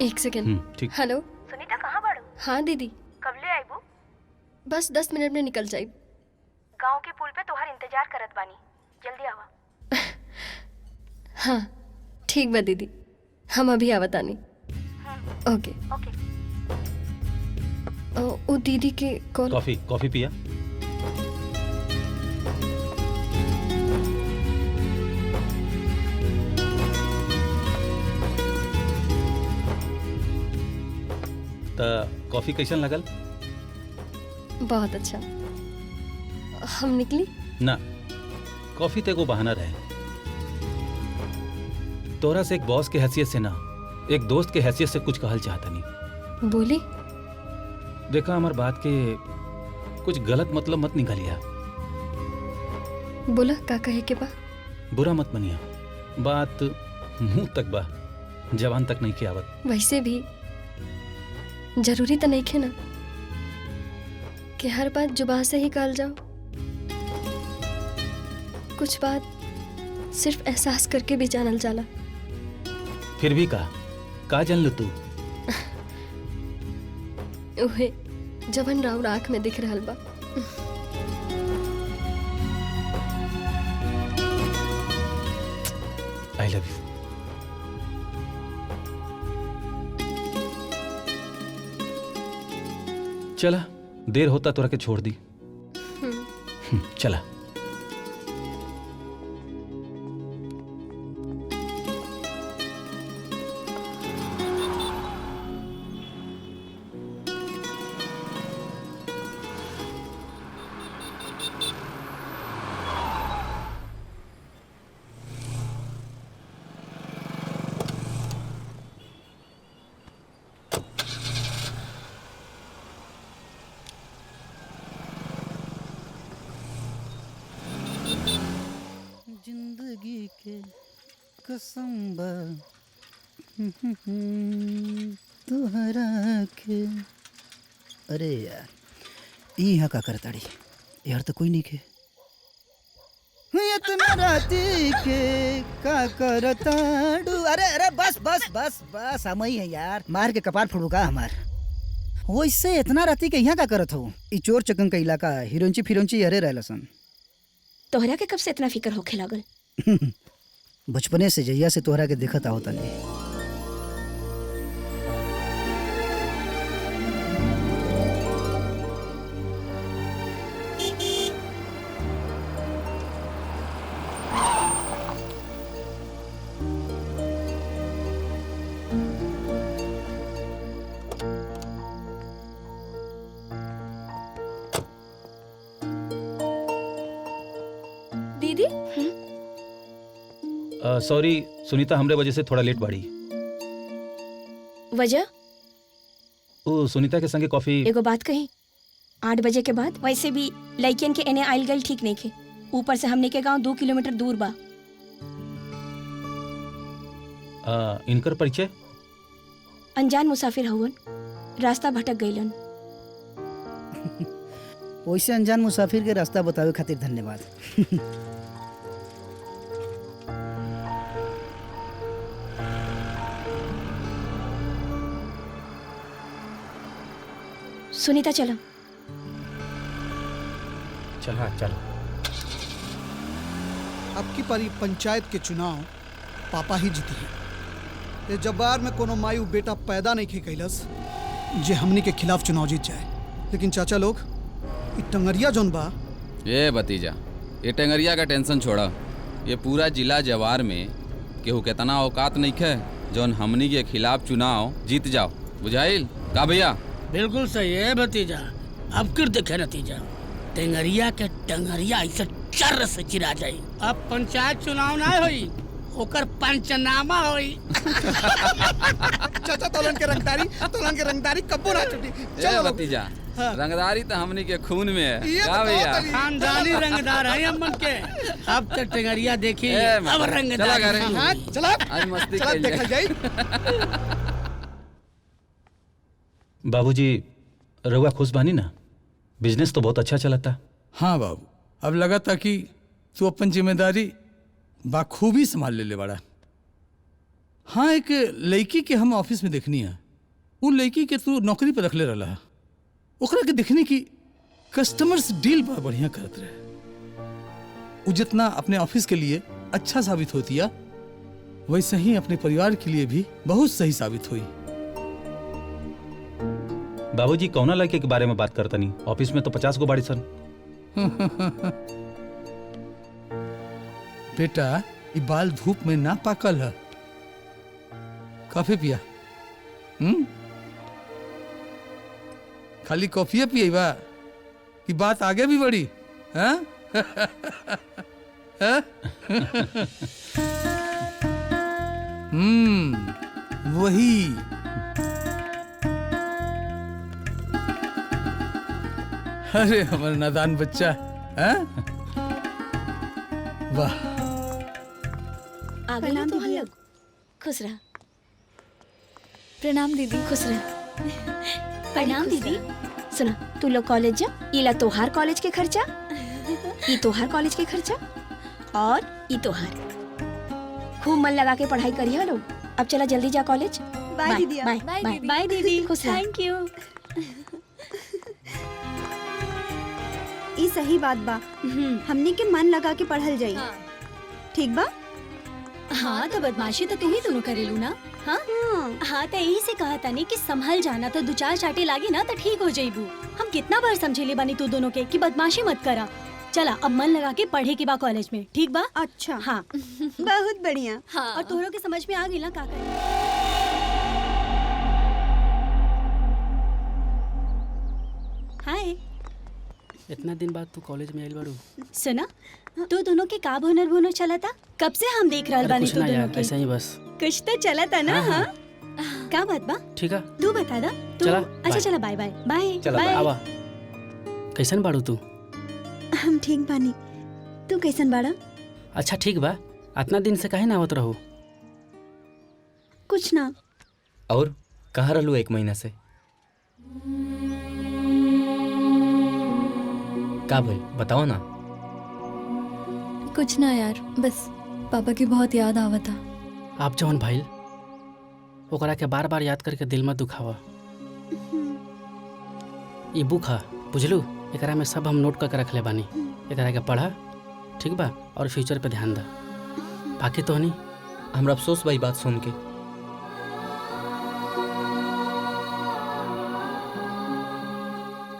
एक सेकेंड। ठीक। हेलो सुनीता कहाँ बाड़ू? हाँ दीदी, कब ले आईबू? बस 10 मिनट में निकल जाए। गांव के पुल पे तोहर इंतजार करत बानी, जल्दी आवा। हाँ ठीक बा दीदी, हम अभी आवतानी। ओके। ओके। ओ दीदी के कॉल। कॉफी पिया। कॉफी कैसन लगल? बहुत अच्छा। हम निकली ना, कॉफी ते को बहाना रहे। तोरा से एक बॉस के हैसियत से ना, एक दोस्त के हैसियत से कुछ कहल चाहता नहीं। बोली। देखा हमार बात के कुछ गलत मतलब मत निकालिया। बोला का कहे के बा? बुरा मत मनिया, बात मुंह तक बा, जबान तक नहीं के आवत। वैसे भी जरूरी तो नहीं खे ना कि हर बात जुबान से ही कहल जाओ। कुछ बात सिर्फ एहसास करके भी जानल जाला। फिर भी का जान लो तू? उहे जवन राउर आँख में दिख रहल बा। I love you. चला, देर होता तोरा के छोड़ दी। चला। जिंदगी के कसम बा तोहरा के। अरे यार ई यहाँ का करताड़ी यार, तो कोई नहीं के इतना राती के का करताड़ू। अरे बस बस बस बस, हम ही है यार, मार के कपार फोड़ू का हमार। वैसे इतना राती के यहाँ का करत हो? ई चोर चकन का इलाका, हिरोंची फिरोंची अरे रहला सन। तोहरा के कब से इतना फिक्र होखे लागल? बचपने से जैया से तोहरा के देखत आवत तनी। दीदी सॉरी सुनीता, हमरे वजह से थोड़ा लेट बाड़ी। वजह? ओ सुनीता के संगे कॉफी। एगो बात कही, 8 बजे के बाद वैसे भी लड़कियन के एने आइल गल ठीक नहीं खे। ऊपर से हमने के गांव 2 किलोमीटर दूर बा। इनकर परिचय? अनजान मुसाफिर हवन, रास्ता भटक गईलन। वैसे अनजान मुसाफिर के रास्ता बतावे खातिर धन्यवाद। सुनीता चलो। चल। हाँ चल। अब की पारी पंचायत के चुनाव पापा ही जीती है। ये जब्बार में कोनो मायू बेटा पैदा नहीं खे कैलस जे हमनी के खिलाफ चुनाव जीत जाए। लेकिन चाचा लोग, ये टंगरिया जोन बा। ये भतीजा, ये टंगरिया का टेंशन छोड़ा। ये पूरा जिला जवार में केहू केतना औकात नहीं खे जौन हमनी के खिलाफ चुनाव जीत जाओ। बुझाइल का भैया? बिल्कुल सही है भतीजा। अब किर देखे नतीजा, टेंगरिया के टंगरिया ऐसे चर से चिरा जाई। अब पंचायत चुनाव ना होई, ओकर पंचनामा होई। चाचा तोलन के रंगदारी कब्बो ना छुटी। चलो भतीजा, रंगदारी तो हमनी के खून में है ये का भैया? खानदानी रंगदार है अम्मन के। अब तो टेंगरिया देखी, अब रंगदार। चला घरे। हाँ चला आज मस्ती चला कइल देखा जाए। जाए। बाबूजी रउआ खुश बानी ना? बिजनेस तो बहुत अच्छा चला था। हाँ बाबू, अब लगा था कि तू अपन जिम्मेदारी बाखूबी संभाल ले बड़ा। हाँ, एक लड़की के हम ऑफिस में देखनी है। वो लड़की के तू नौकरी पर रखले रहा, ओकरा के देखने की कस्टमर्स डील बड़ा बढ़िया करत रहे। वो जितना अपने ऑफिस के लिए अच्छा साबित होती है, वैसे ही अपने परिवार के लिए भी बहुत सही साबित हुई। बाबूजी कौना लड़के के बारे में बात करता नहीं? ऑफिस में तो 50 गो बाड़ी सन। बेटा, ये बाल धूप में ना पाकल है। कॉफी पिया? खाली कॉफी पिए बा कि बात आगे भी बढ़ी? हाँ? वही। अरे हमारा नादान बच्चा। हाँ? वाह। आ गए ना तो हम लोग। खुश रह। प्रणाम दीदी। खुश रह। प्रणाम दीदी। सुना, तू लोग कॉलेज जा। इला तोहार कॉलेज के खर्चा, ई तोहार कॉलेज के खर्चा, और ई तोहार। खूब मन लगा के पढ़ाई करिए लोग। अब चला जल्दी जा कॉलेज। बाय दीदी। बाय बाय बाय दीदी। खुश रह। Thank you. ई सही बात बा, हमनी के मन लगा के पढ़ल जाई। ठीक बा? हाँ तो बदमाशी तो तुम ही दोनों करेलू ना। हाँ हाँ तो यही से कहा था नहीं कि संभल जाना, तो दो चार चाटे लागी ना तो ठीक हो जाइबू। हम कितना बार समझेले बानी तू दोनों के कि बदमाशी मत करा। चला अब मन लगा के पढ़े के बा कॉलेज में। ठीक बा? अच्छा हाँ। बहुत बढ़िया। हाँ। और तोहरों के समझ में आ गई ना का करे। हाय। इतना दिन बाद तू कॉलेज में आइल बाड़ू। सुना, तू दोनों के का भुनर भुनर चला था? कब से हम देख रहल बानी तू दोनों के। ऐसा ही बस कुछ तो चला था ना। हाँ का बात बा? ठीक है, तू बता दा। तू चला, अच्छा बाय। चला, बाय बाय बाय। चला आवा। कैसन बाड़ू तू? हम ठीक बानी, तू कैसन बाड़ा? अच्छा ठीक बा। इतना दिन से काहे ना आवत रहू? कुछ ना। और कहाँ रहलू 1 महीना से? का भाई बताओ ना। कुछ ना यार, बस पापा की बहुत याद आवता। आप जवन भाई ओकरा के बार बार याद करके दिल में दुखावा। ये बुक है, बुझलू? एकरा में सब हम नोट करके रख ले बानी। एकरा के पढ़ा, ठीक बा? और फ्यूचर पे ध्यान दा। बाकी तो नहीं। हमरा अफसोस भाई बात सुन के।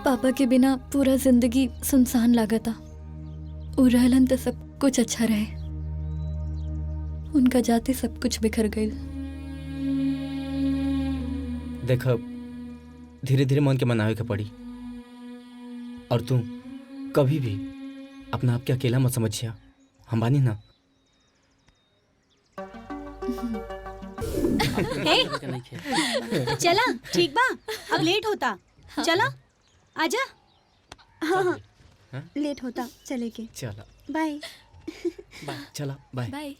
पापा के बिना पूरा जिंदगी सुनसान लागता। उ रहलन तो सब कुछ अच्छा रहे, उनका जाते सब कुछ बिखर गई। देख धीरे धीरे मन के मनावे के पड़ी। और तू कभी भी अपना आप के अकेला मत समझिया, हम बानी ना। चला ठीक बा, अब लेट होता। चला आजा। हाँ हाँ लेट होता, चले के। चला बाय बाय। चला बाय बाय।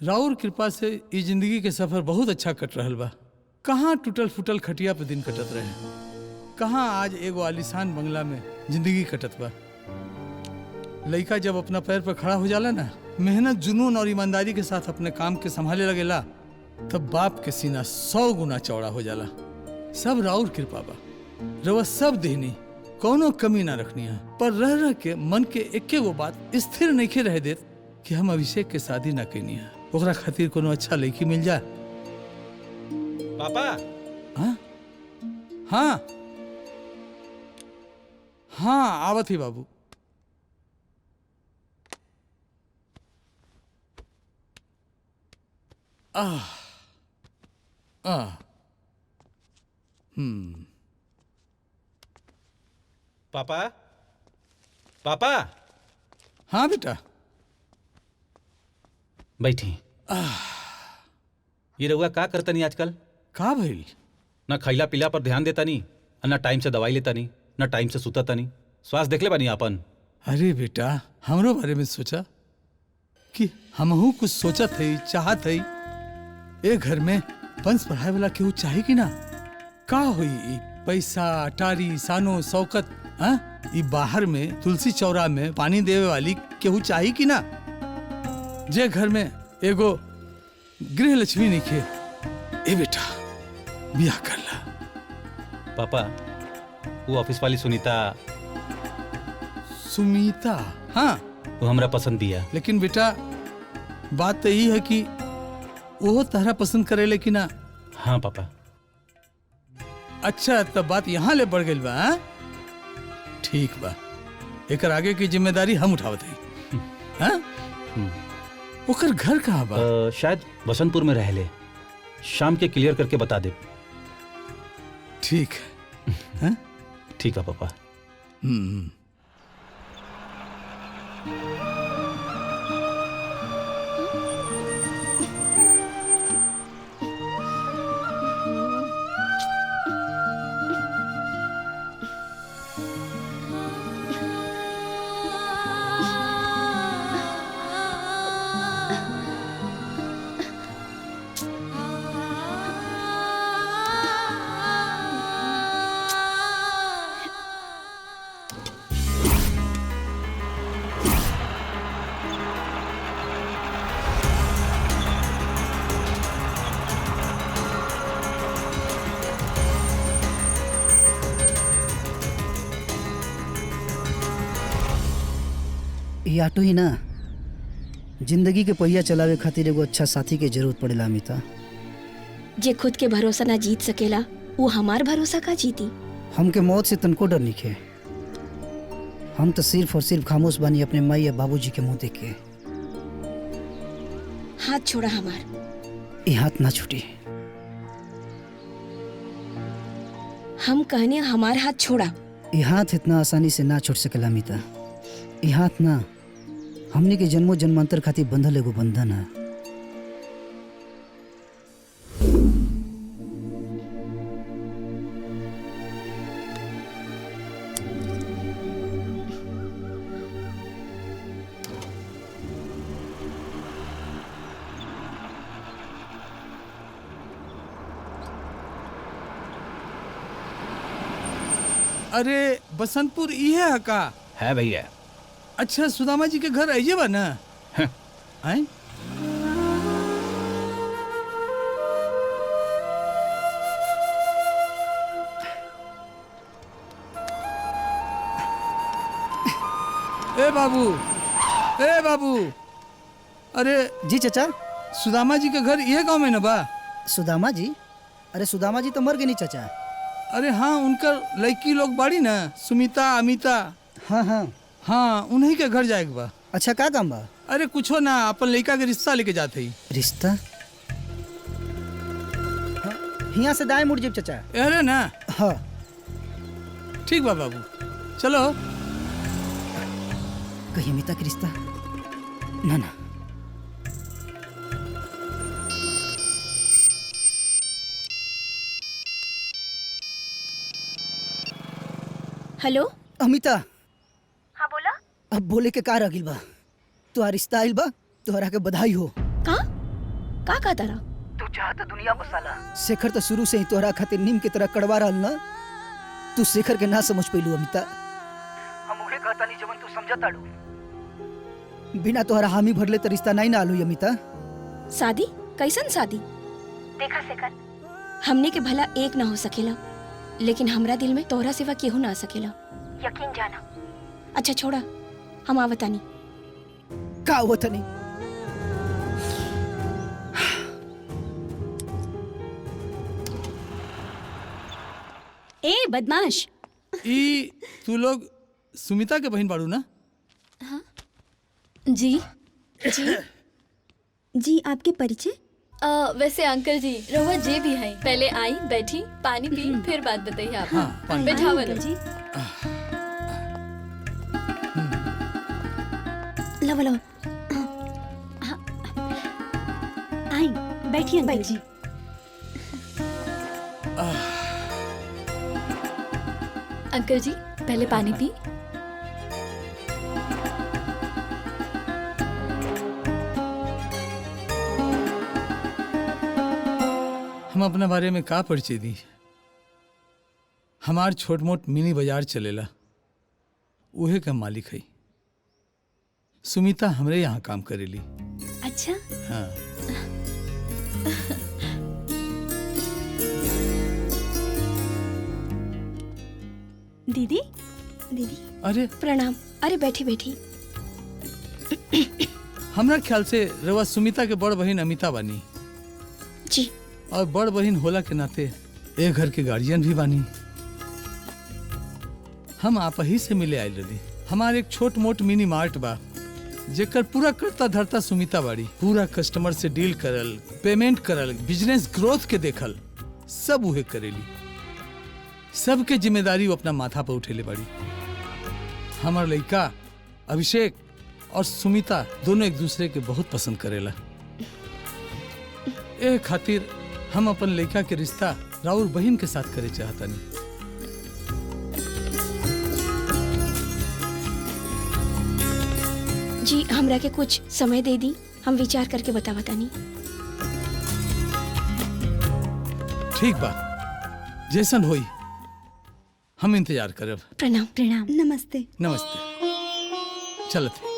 राउर कृपा से ई जिंदगी के सफर बहुत अच्छा कट रहल बा। कहाँ टूटल फूटल खटिया पे दिन कटत रहे, कहाँ आज एगो आलीशान बंगला में जिंदगी कटत बा। लड़का जब अपना पैर पर खड़ा हो जाला ना, मेहनत जुनून और ईमानदारी के साथ अपने काम के संभाले लगेला, तब बाप के सीना 100 गुना चौड़ा हो जाला। सब राउर कृपा बा, रवा सब देनी, कोनो कमी ना रखनी है। पर रह रह के मन के एके गो बात स्थिर नहीं रह देत कि हम अभिषेक के शादी ना करनी है। ओकरा खातिर कोनो अच्छा लड़की मिल जाए। पापा। हाँ हाँ हाँ आवत ही बाबू। आह आह पापा। पापा। हाँ बेटा बैठी। ये रउआ का करतनी आजकल? का भइल? ना खैला पीला पर ध्यान देता नहीं, ना टाइम से दवाई लेता नहीं, ना टाइम से सुता नहीं। स्वास्थ्य देख ले बानी आपन। अरे बेटा, हमरो बारे में सोचा कि हमहू कुछ सोचत है, चाहत है। ए घर में वंश पढ़ाए वाला केहू चाहे कि ना? का होई ई पैसा अटारी सानो शौकत, हाँ? ई बाहर में तुलसी चौरा में पानी देवे वाली केहू चाही कि ना? जे घर में एगो गृह लक्ष्मी नहीं खे, ए बेटा बियाह कर ला। पापा, वो ऑफिस वाली सुनीता हाँ वो हमरा पसंद भी है। लेकिन बेटा बात तो यही है कि वो तारा पसंद करे लेकिन ना। हाँ पापा। अच्छा, तब बात यहाँ ले बढ़ गई बा। हाँ? ठीक बा, एकर आगे की जिम्मेदारी हम उठावत हई। हाँ? ओकर घर कहाँ बा? शायद बसंतपुर में रह ले, शाम के क्लियर करके बता दे। ठीक है। ठीक है पापा। ये ऑटो ही ना, जिंदगी के पहिया चलावे खातिर एगो अच्छा साथी के जरूरत पड़ेला अमिता। जे खुद के भरोसा ना जीत सकेला, वो हमार भरोसा का जीती। हमके मौत से तनको डर नहीं। हम तो सिर्फ और सिर्फ खामोश बानी अपने माई या बाबूजी के मुंह देख के। हाथ छोड़ा हमार। ये हाथ ना छूटी। हम कहने हमार हाथ छोड़ा। ये हाथ इतना आसानी से ना छूट सकेला अमिता। ये हाथ ना हमने के जन्मों जन्मांतर खातिर बंधल एगो बंधन है। अरे बसंतपुर इहे है का? है भैया। अच्छा, सुदामा जी के घर आइए बा ना? आए? ए बाबू, ए बाबू। अरे जी चाचा। सुदामा जी के घर यह गांव में ना बा? सुदामा जी? अरे सुदामा जी तो मर गए नहीं चाचा। अरे हाँ, उनकर लड़की लोग बाड़ी ना, सुमिता अमिता। हाँ हाँ हाँ, उन्हीं के घर जाएगा बा। अच्छा, का काम बा? अरे कुछो ना, अपन लड़का के रिश्ता लेके जाते ही। रिश्ता? यहाँ से दाएं मुड़ जीप चाचा। अरे ना। हाँ ठीक बा बाबू, चलो। कहीं अमिता के रिश्ता? ना ना। हेलो अमिता। हाँ बोला। अब बोले के का रगिल बा? तुहार रिश्ता आइल बा, तुहरा के बधाई हो। का तारा? तू चाहत दुनिया बसाला। शेखर तो शुरू से ही तोहरा खातिर नीम की तरह कड़वा रहल ना। तू शेखर के ना समझ पैलू अमिता। हम उहे कहता नहीं जवन तू समझत आड़ू। बिना तोहरा हामी भरले तो रिश्ता नहीं ना आलू अमिता। शादी? कैसन शादी? देखा शेखर, हमने के भला एक ना हो सकेला, लेकिन हमरा दिल में तोहरा सिवा केहू ना आ सकेला। यकीन जाना। अच्छा छोड़ा, हम आवतानी। का आवतानी? ए बदमाश, ई तू लोग सुमिता के बहन बाड़ू ना? हाँ जी। जी जी, आपके परिचय? वैसे अंकल जी, रहुआ जे भी है, पहले आई, बैठी, पानी पी, फिर बात बताइए आप। हाँ, बैठावल जी। लो लो। आई, बैठिए अंकल जी। अंकल जी पहले पानी पी। हम अपना बारे में का परिचय दी। हमार छोट मोट मिनी बाजार चलेला, उहे का मालिक है। सुमिता हमरे यहाँ काम करेली। अच्छा। हाँ। दीदी दीदी अरे प्रणाम। अरे बैठी बैठी। हमरा ख्याल से रवा सुमिता के बड़ बहन अमिता बानी जी। और बड़ बहन होला के नाते एक घर के गार्जियन भी बानी। हम आप ही से मिले आए रही। हमारे एक छोट मोट मिनी मार्ट बा जेकर पूरा करता धरता सुमिता बाड़ी। पूरा कस्टमर से डील करल, पेमेंट करल, बिजनेस ग्रोथ के देखल, सब उहे करेली। सबके जिम्मेदारी वो अपना माथा पर उठेले बाड़ी। हमार लड़का अभिषेक और सुमिता दोनों एक दूसरे के बहुत पसंद करेला। ए खातिर हम अपन लड़का के रिश्ता राउर बहन के साथ करे चाहतानी। जी हमरा के कुछ समय दे दी, हम विचार करके बतावतानी। ठीक बा, जैसन होई हम इंतजार करब। प्रणाम। प्रणाम। नमस्ते। नमस्ते। चलत है।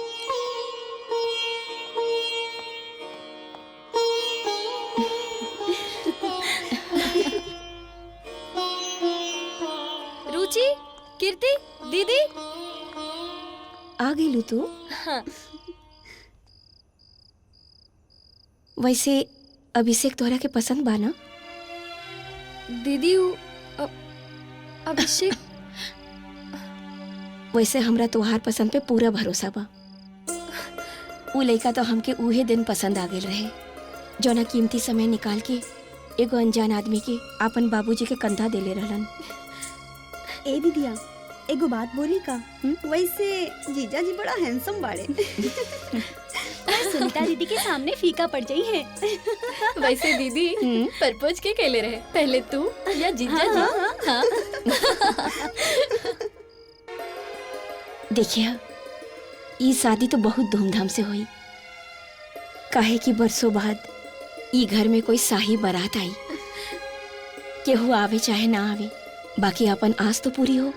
रुचि, कीर्ति, दीदी आ गई लू तू। हाँ। वैसे अभिषेक तोहरा के पसंद बा ना? दीदी अभिषेक वैसे हमरा तोहार पसंद पे पूरा भरोसा बा। उ लड़का तो हमके उहे दिन पसंद आ गेल रहे जौना कीमती समय निकाल के एगो अनजान आदमी के अपन बाबूजी के कंधा देले रहलन। ए दीदिया एगो बात बोली का? वैसे जीजा जी बड़ा हैंडसम बाड़े। सुनीता दीदी के सामने फीका पड़ जाई है। वैसे दीदी प्रपोज के केले रहे, पहले तू या जीजा जी? हाँ। देखिए ई शादी तो बहुत धूमधाम से हुई, काहे कि बरसों बाद ई घर में कोई शाही बारात आई। केहू आवे चाहे ना आवे, बाकी अपन आस तो पूरी हो।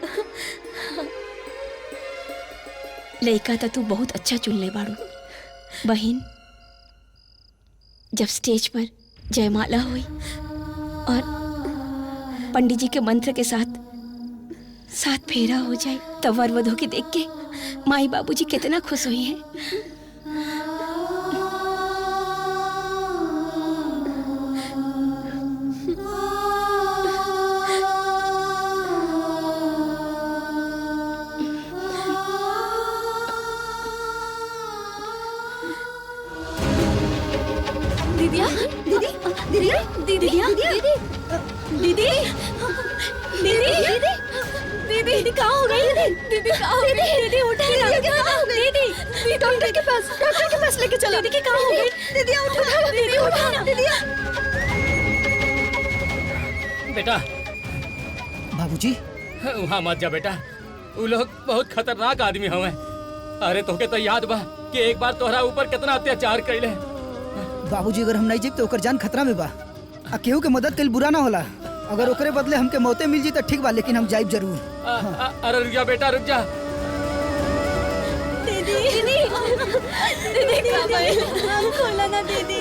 लड़का तो तू बहुत अच्छा चुन ले बाड़ू। बहन, जब स्टेज पर जयमाला हुई और पंडित जी के मंत्र के साथ साथ फेरा हो जाए तब वर वधू की देख के माई बाबूजी कितना खुश हुई हैं। दीदिया दीदी दीदी दीदिया दीदी दीदी दीदी दीदी कहाँ हो गई? दीदी कहाँ हो गई? दीदी उठा दीदी डॉक्टर के पास लेके चलो। दीदी कहाँ हो गई? दीदी उठा दीदी उठा दीदी। बेटा बाबूजी वहाँ मत जा बेटा, वो लोग बहुत खतरनाक आदमी हवे। अरे तोके तो याद बा कि एक बार तोहरा ऊपर कितना अत्याचार कैले। बाबूजी अगर हम नहीं जीब तो ओकर जान खतरा में बा। आ केहू के मदद कइल बुरा ना होला। अगर ओकरे बदले हमके मौते मिल जी तो ठीक बा, लेकिन हम जाइब जरूर। अरे रुक जा बेटा, रुक जा। दीदी दीदी खोला ना दीदी।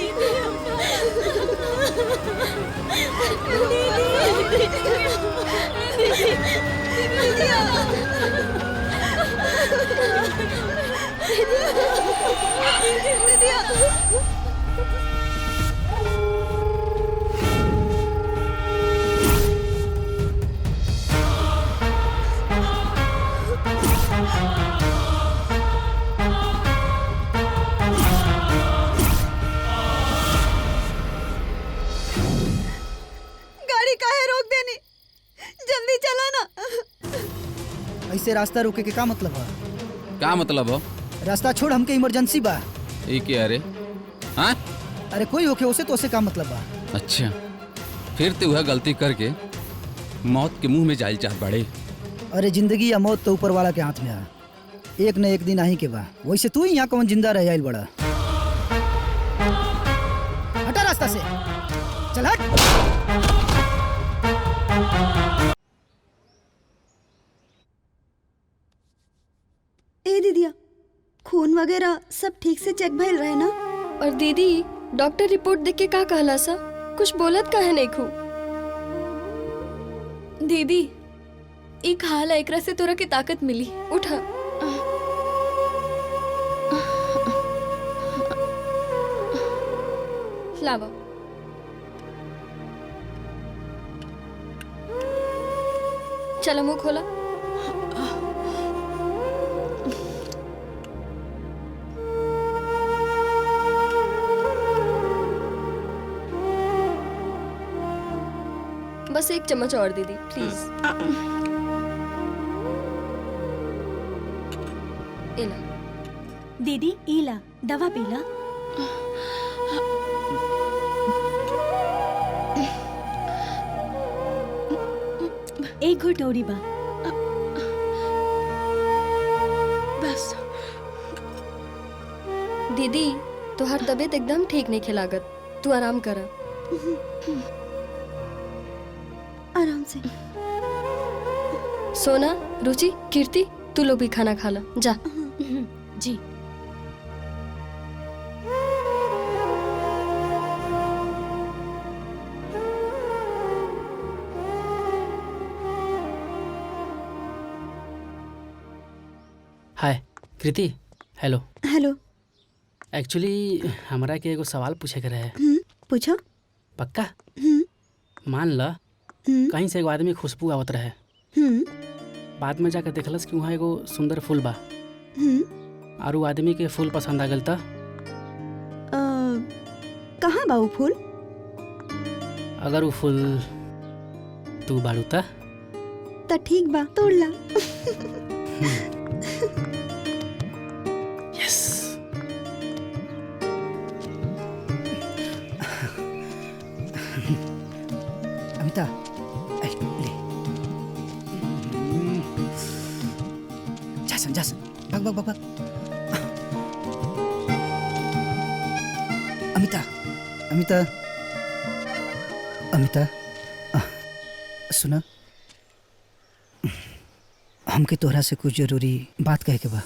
गाड़ी काहे रोक देनी? जल्दी चला ना। ऐसे रास्ता रोके के का मतलब है? का मतलब हो? रास्ता छोड़, हमके इमरजेंसी बा। ये क्या? अरे हाँ, अरे कोई होके उसे तो उसे का मतलब बा। अच्छा फिर ते वह गलती करके मौत के मुंह में जाइल चाहत बाड़े। अरे जिंदगी या मौत तो ऊपर वाला के हाथ में है, एक न एक दिन आही के बा। वैसे तू ही यहाँ कौन जिंदा रह जाइल बड़ा? हटा रास्ता से, चल हट। ए दीदिया, खून वगैरह सब ठीक से चेक भइल रहे ना? और दीदी डॉक्टर रिपोर्ट देख के का कहला सा? कुछ बोलत काहे नहीं खू? दीदी एक हाल एकरा से तोरा की ताकत मिली। उठा। लावा। चलो मुंह खोला। बस एक चम्मच और दीदी प्लीज। इला दीदी इला दवा पीला। एक घुट औरी बा। बस दीदी तोहर तबीयत एकदम ठीक नहीं खिलागत, तू आराम कर। आराम से। सोना, रुचि, कीर्ति तू लोग भी खाना खा लो जा। जी। हाय कृति। हेलो। हेलो। एक्चुअली हमरा के एगो सवाल पूछे के रहे। पूछो। पक्का? मान ल कहीं से एगो आदमी खुशबू आवत रहे, बाद में जाकर देखलस कि वहाँ एगो सुंदर फूल बा और वो आदमी के फूल पसंद आ गल। त कहाँ बा वो फूल? अगर वो फूल तू बाड़ू त ठीक बा, तोड़ ला। यस। अमिता जासन भाग भाग भाग भाग। अमिता अमिता अमिता सुना, हमके तोहरा से कुछ जरूरी बात कहे के बा।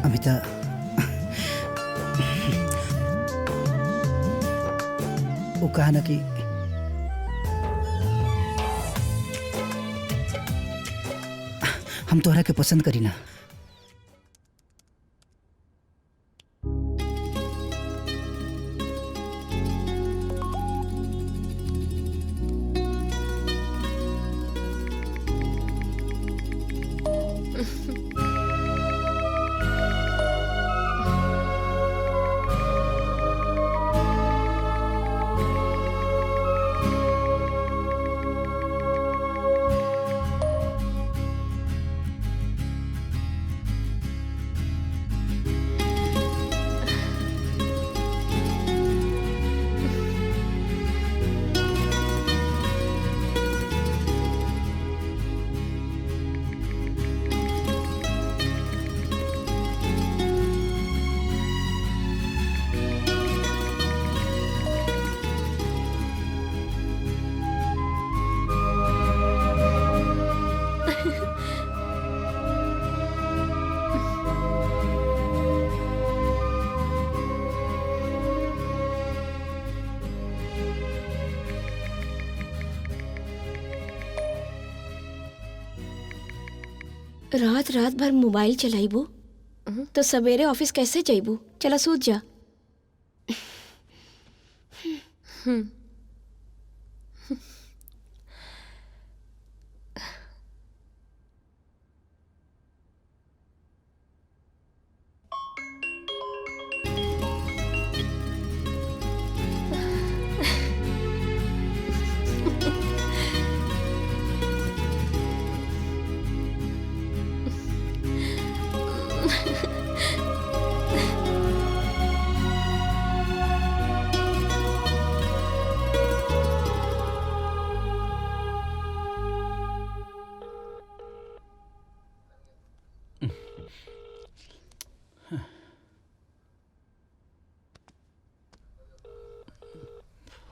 अमिता वो कहा ना कि हम तोहरा के पसंद करी ना। रात रात भर मोबाइल चलाइबू तो सवेरे ऑफिस कैसे जाइबू? चला सूत जा।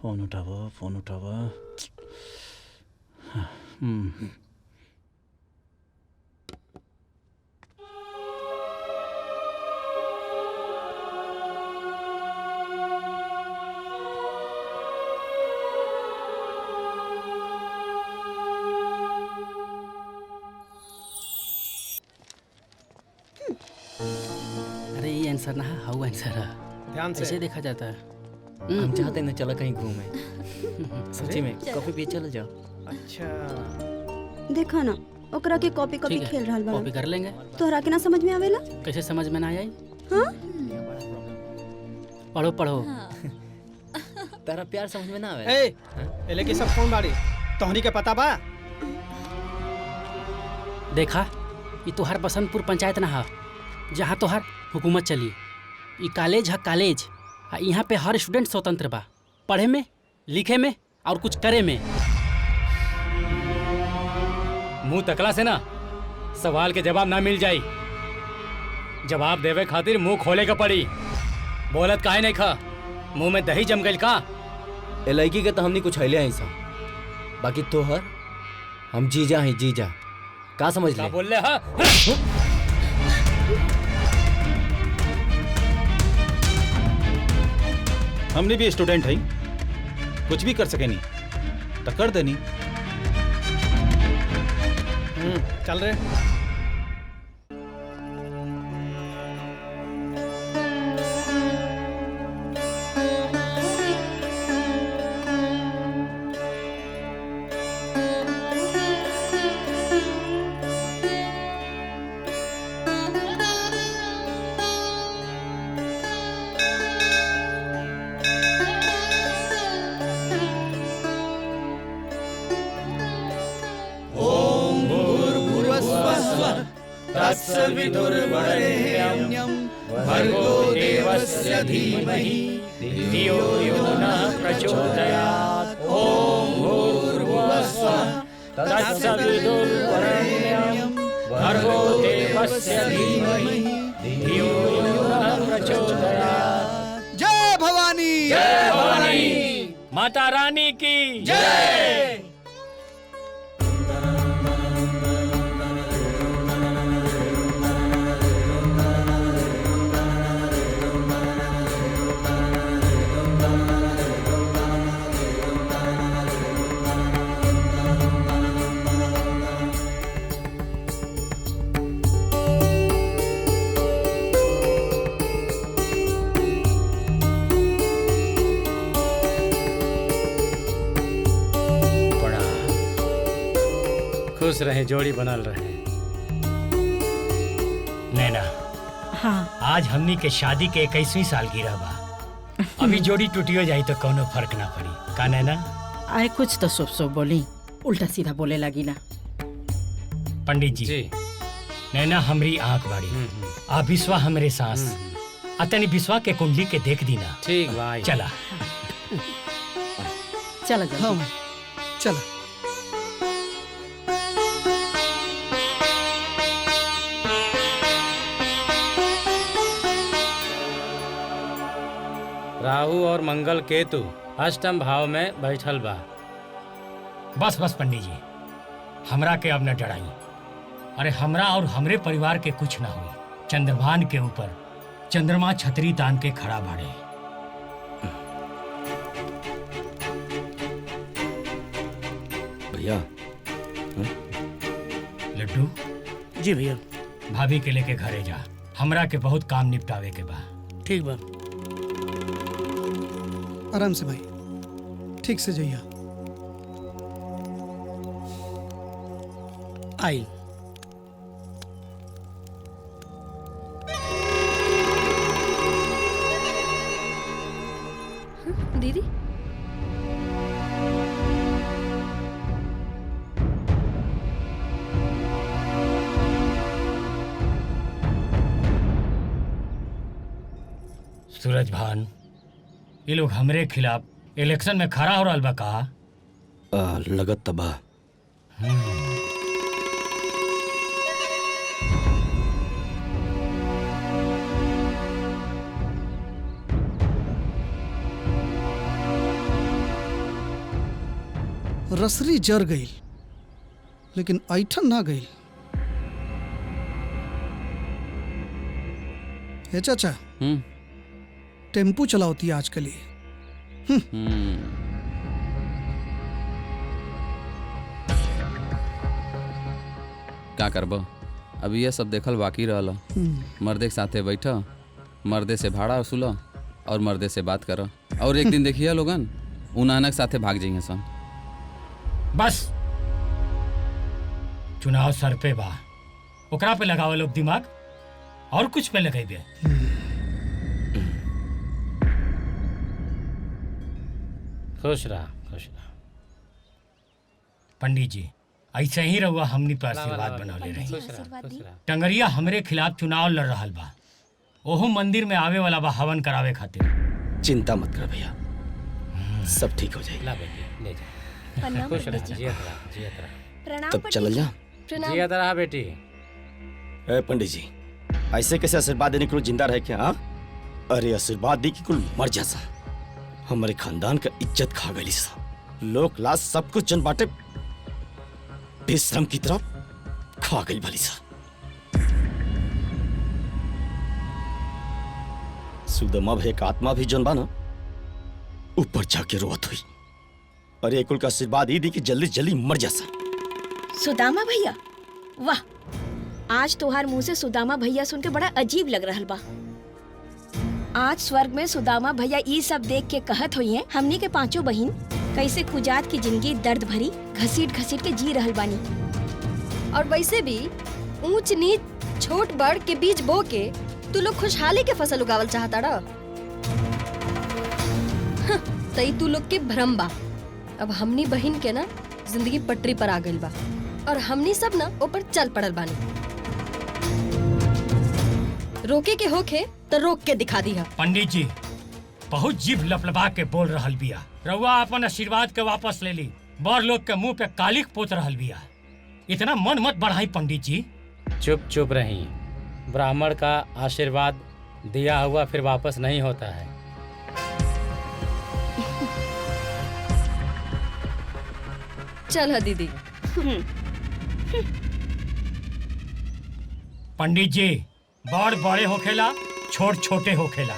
फोन उठावा फोन उठावा। अरे ये आंसर ना है, हाउ आंसर है। ध्यान से। ऐसे देखा जाता है। हम चाहते हैं ना चला कहीं घूमे। सच्ची में कॉफी पिए चल जाओ। अच्छा देखा ना ओकरा के कॉपी ठीक है, खेल रहल बा। कॉपी कर लेंगे। तोहरा के ना समझ में आवेला? कैसे समझ में ना आई? हाँ? पढ़ो पढ़ो। तारा प्यार समझ में ना आवे। ए लेके सब फोन बाड़ी तोहनी के पता बा? देखा ये तोहार बसंतपुर पंचायत ना है जहाँ तोहार हुकूमत चली। ये कॉलेज है कॉलेज। यहाँ पे हर स्टूडेंट स्वतंत्र बा, पढ़े में, लिखे में और कुछ करे में। मुंह तकला से ना सवाल के जवाब ना मिल जाई। जवाब देवे खातिर मुंह खोले का पड़ी। बोलत काहे नहीं खा? मुंह में दही जम गइल का? ए लड़की के तो हमनी कुछ हैले हैं सा। बाकी तोहर हम जीजा हैं जीजा। का समझ ले? क्या बोल ले? हाँ हमने भी स्टूडेंट है, कुछ भी कर सके नहीं तो कर देनी। चल रहे। तत्सवितुर्वरेण्यं भर्गो देवस्य धीमहि धियो यो नः प्रचोदयात्। ॐ भूर्भुवः स्वः तत्सवितुर्वरेण्यं भर्गो देवस्य धीमहि धियो यो नः प्रचोदयात्। जय भवानी। जय भवानी। माता रानी की जय। खुश रहे, जोड़ी बनल रहे। नैना, हाँ आज हमनी के शादी के 21वीं सालगिरह बा। अभी जोड़ी टूटियो जाई तो कोनो फर्क ना पड़ी का नैना? आए कुछ तो शुभ शुभ बोली, उल्टा सीधा बोले लगी ना। पंडित जी, नैना हमरी आंख बाड़ी, आ विश्वा हमरे सांस। अतनी विश्वा के कुंडली के देख दी ना। ठीक भाई। चला चला जा। हाँ चला। राहु और मंगल केतु अष्टम भाव में बैठल बा। बस बस पंडित जी, हमरा के अब न डराई। अरे हमरा और हमरे परिवार के कुछ ना हुई। चंद्रभान के ऊपर चंद्रमा छतरी तान के खड़ा बाड़े। भैया। लड्डू जी भैया। भाभी के लेके घरे जा, हमरा के बहुत काम निपटावे के बा। ठीक बा। आराम से भाई, ठीक से जइया। आई दीदी सूरज भान, ये लोग हमरे खिलाफ इलेक्शन में खड़ा हो रहा बा का? लगत तबा। रसरी जर गई लेकिन ऐठन ना गई। हे चाचा, टेम्पू चलाती है आजकल ये। क्या करब, अभी ये सब देखल बाकी रहल। मर्दे के साथे बैठ, मर्दे से भाड़ा वसूल और मर्दे से बात कर, और एक दिन देखिए लोगन उ नानक साथे भाग जाइए सन। बस चुनाव सर पे बा, ओकरा पे लगावे लोग दिमाग, और कुछ पे लगाइबे। खुश रहा, खुश रहा। पंडित जी ऐसे ही रहुआ हमनी पर आशीर्वाद बनौले रही। टंगरिया हमरे खिलाफ चुनाव लड़ रहा बा, ओहो मंदिर में आवे वाला बा हवन करावे खातिर। चिंता मत कर भैया, सब ठीक हो जाएगा। ला बेटी ले जा। प्रणाम खुश रह, पंडित जी। जियत रह, जियत रह। प्रणाम तब पंडित चल जी। जा। प्रणाम। जियत रहा बेटी। ए पंडित जी, ऐसे कैसे आशीर्वाद देने के लिए जिंदा रहे क्या? अरे आशीर्वाद दी कि कुल मर जा सा। हमारे खानदान का इज्जत खा गई सा, लोक लाज सब कुछ जन बाटे बेशरम की तरफ खा गई भली सा। सुदमा भय का आत्मा भी जन बाना ऊपर जाके रोवत हुई। अरे कुल का आशीर्वाद ही दी कि जल्दी जल्दी मर जा सा। सुदामा भैया, वाह, आज तोहार मुंह से सुदामा भैया सुन के बड़ा अजीब लग रहा बा। आज स्वर्ग में सुदामा भैया ये सब देख के कहत हुई हैं, हमनी के पांचों बहिन कैसे खुजात की जिंदगी दर्द भरी घसीट घसीट के जी रहल बानी। और वैसे भी ऊंच नीच छोट बड़ के बीच बो के तू लोग खुशहाली के फसल उगावल चाहता रहा। तई तू लोग के भ्रम बा। अब हमनी बहिन के ना जिंदगी पटरी पर आ गइल बा, और हमनी सब ना ऊपर चल पड़ल बानी। रोके के होखे तो रोक के दिखा दी है। पंडित जी बहुत जीभ लपलपा के बोल रहल बिया, रउआ अपन आशीर्वाद के वापस ले ली। बड़ लोग के मुंह पे कालिक पोत रहल बिया, इतना मन मत बढ़ाई पंडित जी। चुप चुप रही, ब्राह्मण का आशीर्वाद दिया हुआ फिर वापस नहीं होता है। चल दीदी। पंडित जी बड़ बड़े होखेला, छोट छोटे होखेला।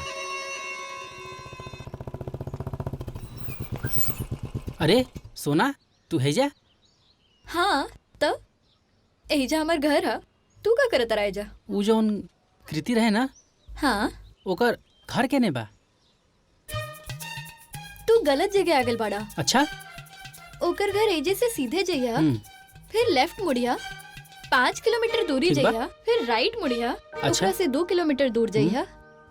अरे सोना, तू है जा? हाँ तो एजा हमार घर है, तू का करत रहा एजा? उ जौन कृति रहे ना, हाँ ओकर घर केने बा? तू गलत जगह आ गल बाड़ा। अच्छा, ओकर घर एजे से सीधे जइया, फिर लेफ्ट मुड़िया, 5 किलोमीटर दूरी ठीक बा। जइया, फिर राइट मुड़िया, अच्छा। ओकरा से 2 किलोमीटर दूर जइया,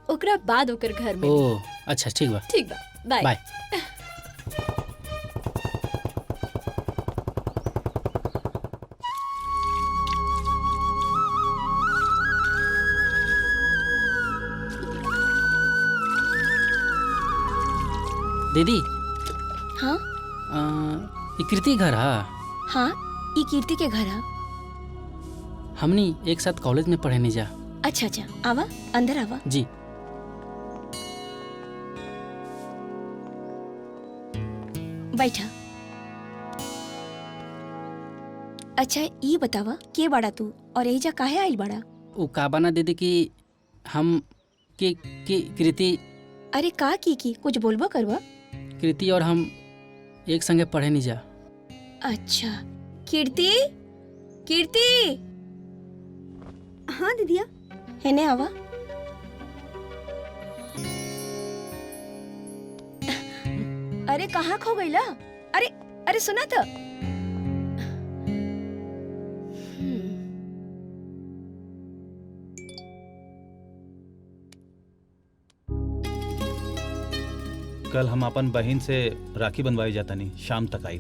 ओकरा बाद ओकर घर में। ओ अच्छा, ठीक बा। ठीक बा, बाय। बाय। दीदी, हाँ ये कृति घर है? हाँ, ई कीर्ति के घर है। हमनी एक साथ कॉलेज में पढ़े नहीं जा। अच्छा अच्छा, आवा अंदर आवा। जी। बैठा। अच्छा ये बतावा के बाड़ा तू और एजा काहे आइल बाड़ा? वो का बना दीदी कि हम की कृति। अरे का की कुछ बोलबा करवा? कृति और हम एक संगे पढ़े नहीं जा। अच्छा कीर्ति, कीर्ति। हाँ दीदिया। हेने आवा। अरे कहाँ खो गईला? अरे अरे सुना तो। कल हम अपन बहन से राखी बनवाई जाता नहीं, शाम तक आई।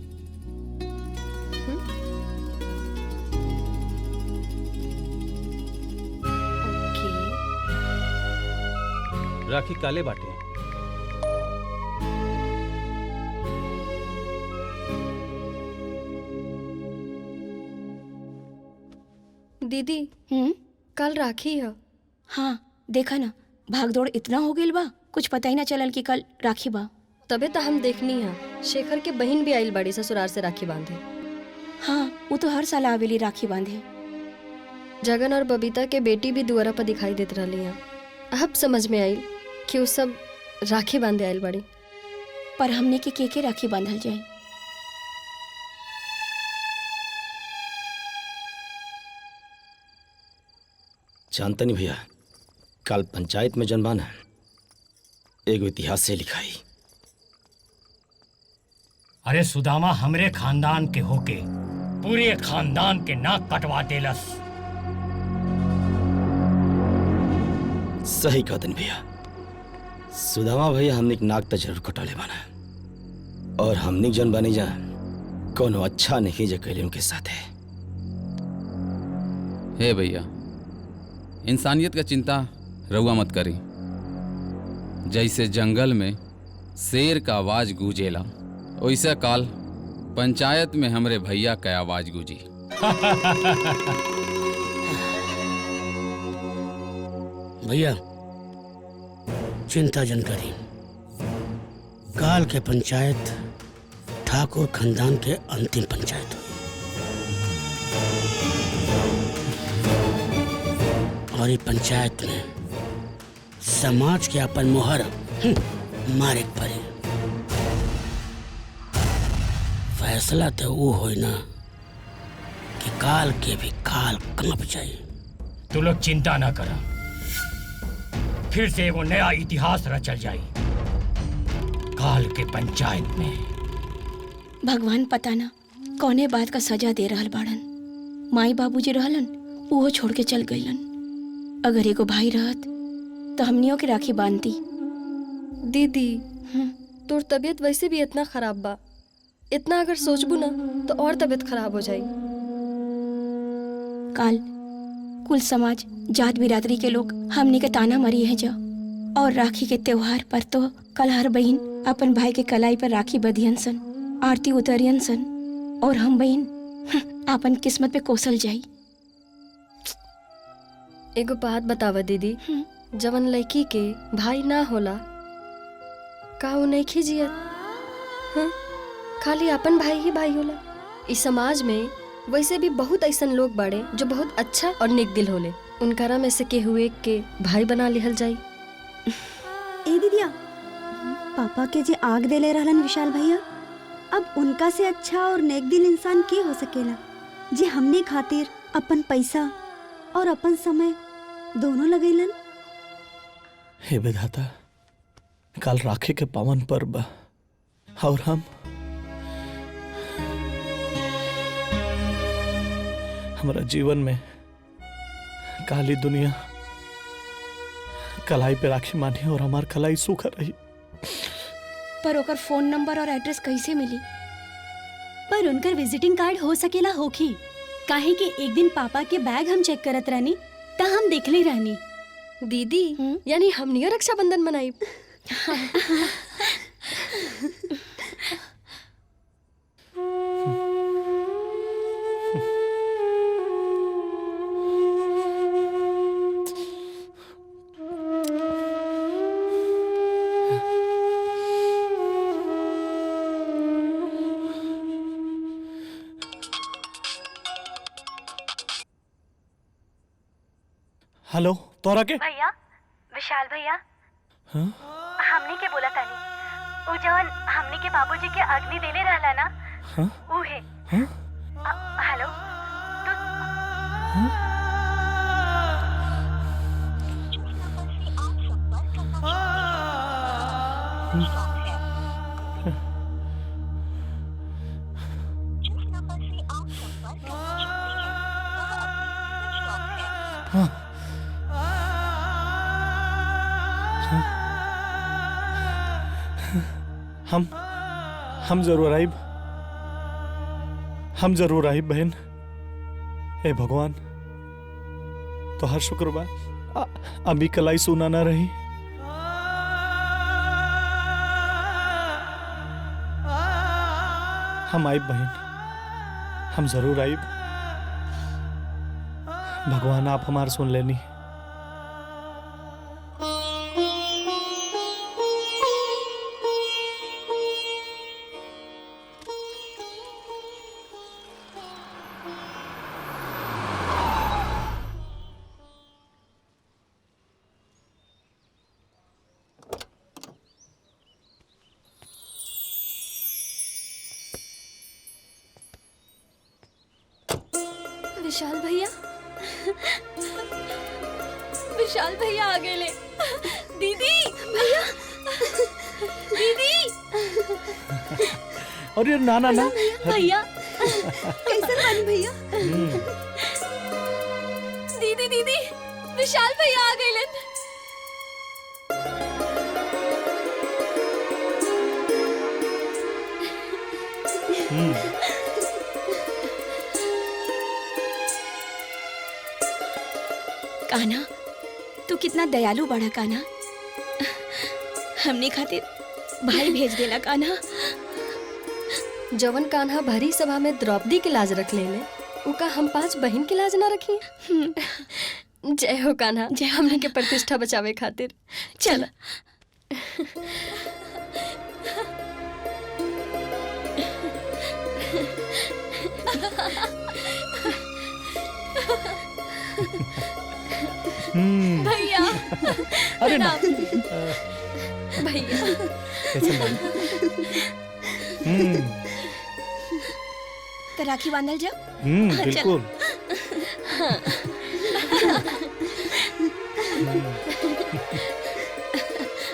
राखी काले बाटे। दीदी कल राखी है। हाँ देखा ना, भागदौड़ इतना हो गई बा, कुछ पता ही ना चलल कि कल राखी बा। तबे तो हम देखनी है शेखर के बहन भी आइल बड़ी ससुराल से राखी बांधे। हाँ, वो तो हर साल आवेली राखी बांधे। जगन और बबीता के बेटी भी दुआरा पर दिखाई देत रही हैं। अब समझ में आई कि वो सब राखी बांधे आइल बड़ी। पर हमने के राखी बांधल जाए? जानता नहीं भैया, कल पंचायत में जनबाना एगो इतिहास से लिखाई। अरे सुदामा हमरे खानदान के होके पूरे खानदान के नाक कटवा देलस। सही कहतन भैया, सुदामा भैया हमने नाक तो जरूर कटौले बना, और हमने जन बने जा कोनो अच्छा नहीं जो कैले उनके साथ है। हे भैया, इंसानियत का चिंता रउआ मत करी। जैसे जंगल में शेर का आवाज गूंजेला, वैसे काल पंचायत में हमरे भैया का आवाज गूंजी। भैया चिंता जन करी, काल के पंचायत ठाकुर खानदान के अंतिम पंचायत हुई, और ये पंचायत में समाज के अपन मोहर मारे पड़े। फैसला तो वो होई ना कि काल के भी काल कांप जाए। तू लोग चिंता ना करा, फिर से वो नया इतिहास रचल जाई काल के पंचायत में। भगवान पता ना कौने बात का सजा दे रहल बाड़न। माई बाबूजी रहलन, वो छोड़ के चल गईलन। अगर एगो भाई रहत तो हमनियों की राखी बांधती। दीदी तोर तबीयत वैसे भी इतना खराब बा, इतना अगर सोचबू ना तो और तबीयत खराब हो जाई। काल कुल समाज जात बिरादरी के लोग हमनी के ताना मरी है जा, और राखी के त्योहार पर तो कल हर बहन अपन भाई के कलाई पर राखी बधियन सन, आरती उतरियन सन, और हम बहन अपन किस्मत पे कोसल जाई। एगो बात बतावा दीदी, जवन लड़की के भाई ना होला का वो नहीं खिजियत? हाँ? खाली अपन भाई ही भाई होला। इस समाज में वैसे भी बहुत ऐसन लोग बाड़े जो बहुत अच्छा और नेक दिल होले, उनकरा में से केहू एक के भाई बना लिहल जाई। ए दीदिया, पापा के जे आग देले रहलन विशाल भैया, अब उनका से अच्छा और नेक दिल इंसान के हो सकेला जे हमने खातिर अपन पैसा और अपन समय दोनों लगैलन। हे विधाता, काल राखी के पावन पर्व बा, और हम हमारा जीवन में काली दुनिया कलाई पे राखी मानी और हमार कलाई सूखा रही। पर ओकर फोन नंबर और एड्रेस कैसे मिली? पर उनकर विजिटिंग कार्ड हो सकेला होखी, काहे कि एक दिन पापा के बैग हम चेक करत रहनी ता हम देखले रहनी। दीदी यानी हमनियो रक्षाबंधन मनाई। हेलो, तोरा के भैया, विशाल भैया, हाँ? हमनी के बोला तानी, वो जवन हमनी के बाबूजी के अग्नि देले रहला ना, हाँ? वो है। हाँ? हेलो, हम जरूर आइब, हम जरूर आइब बहन। ए भगवान, तो हर शुक्र बा अभी कलाई सुना ना रही। हम आइब बहन, हम जरूर आइब। भगवान आप हमार सुन लेनी। विशाल भैया विशाल भैया आ गए ले। दीदी भैया दीदी अरे ना ना ना भैया कैसे बानी भैया? दीदी दीदी विशाल भैया आ गए ले। कान्हा तू कितना दयालु बड़ा कान्हा, हमने खातिर भाई भेज देला कान्हा। जवन कान्हा भरी सभा में द्रौपदी की लाज रख ले उका हम 5 बहन की लाज ना रखी। जय हो कान्हा, जय हमने के प्रतिष्ठा बचावे खातिर। चल भैया अरे ना भैया कैसे बानी? तो राखी बांधल जा। चल। बिल्कुल।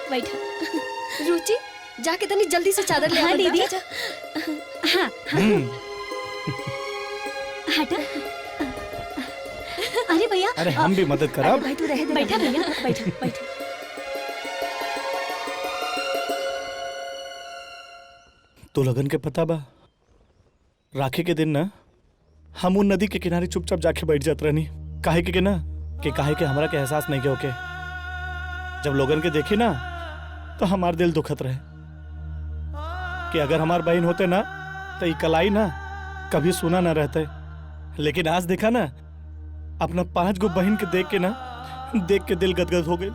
बैठो। रुचि जाके तनी जल्दी से चादर ले हाँ, आ दीदी। जा। हाँ हटा। अरे भैया अरे हम भी मदद करा। भाई तू रह दे। बैठा भैया। बैठो बैठो। तो लगन के पता बा राखी के दिन ना हम उन नदी के किनारे चुपचाप जाके बैठ जात रहनी। काहे के ना काहे के हमरा के एहसास नहीं के होके जब लोगन के देखी ना तो हमार दिल दुखत रहे कि अगर हमार बहन होते ना तो ये कलाई ना कभी सुना ना रहते। लेकिन आज देखा ना अपना 5 गो बहन के देख के दिल गदगद हो गए।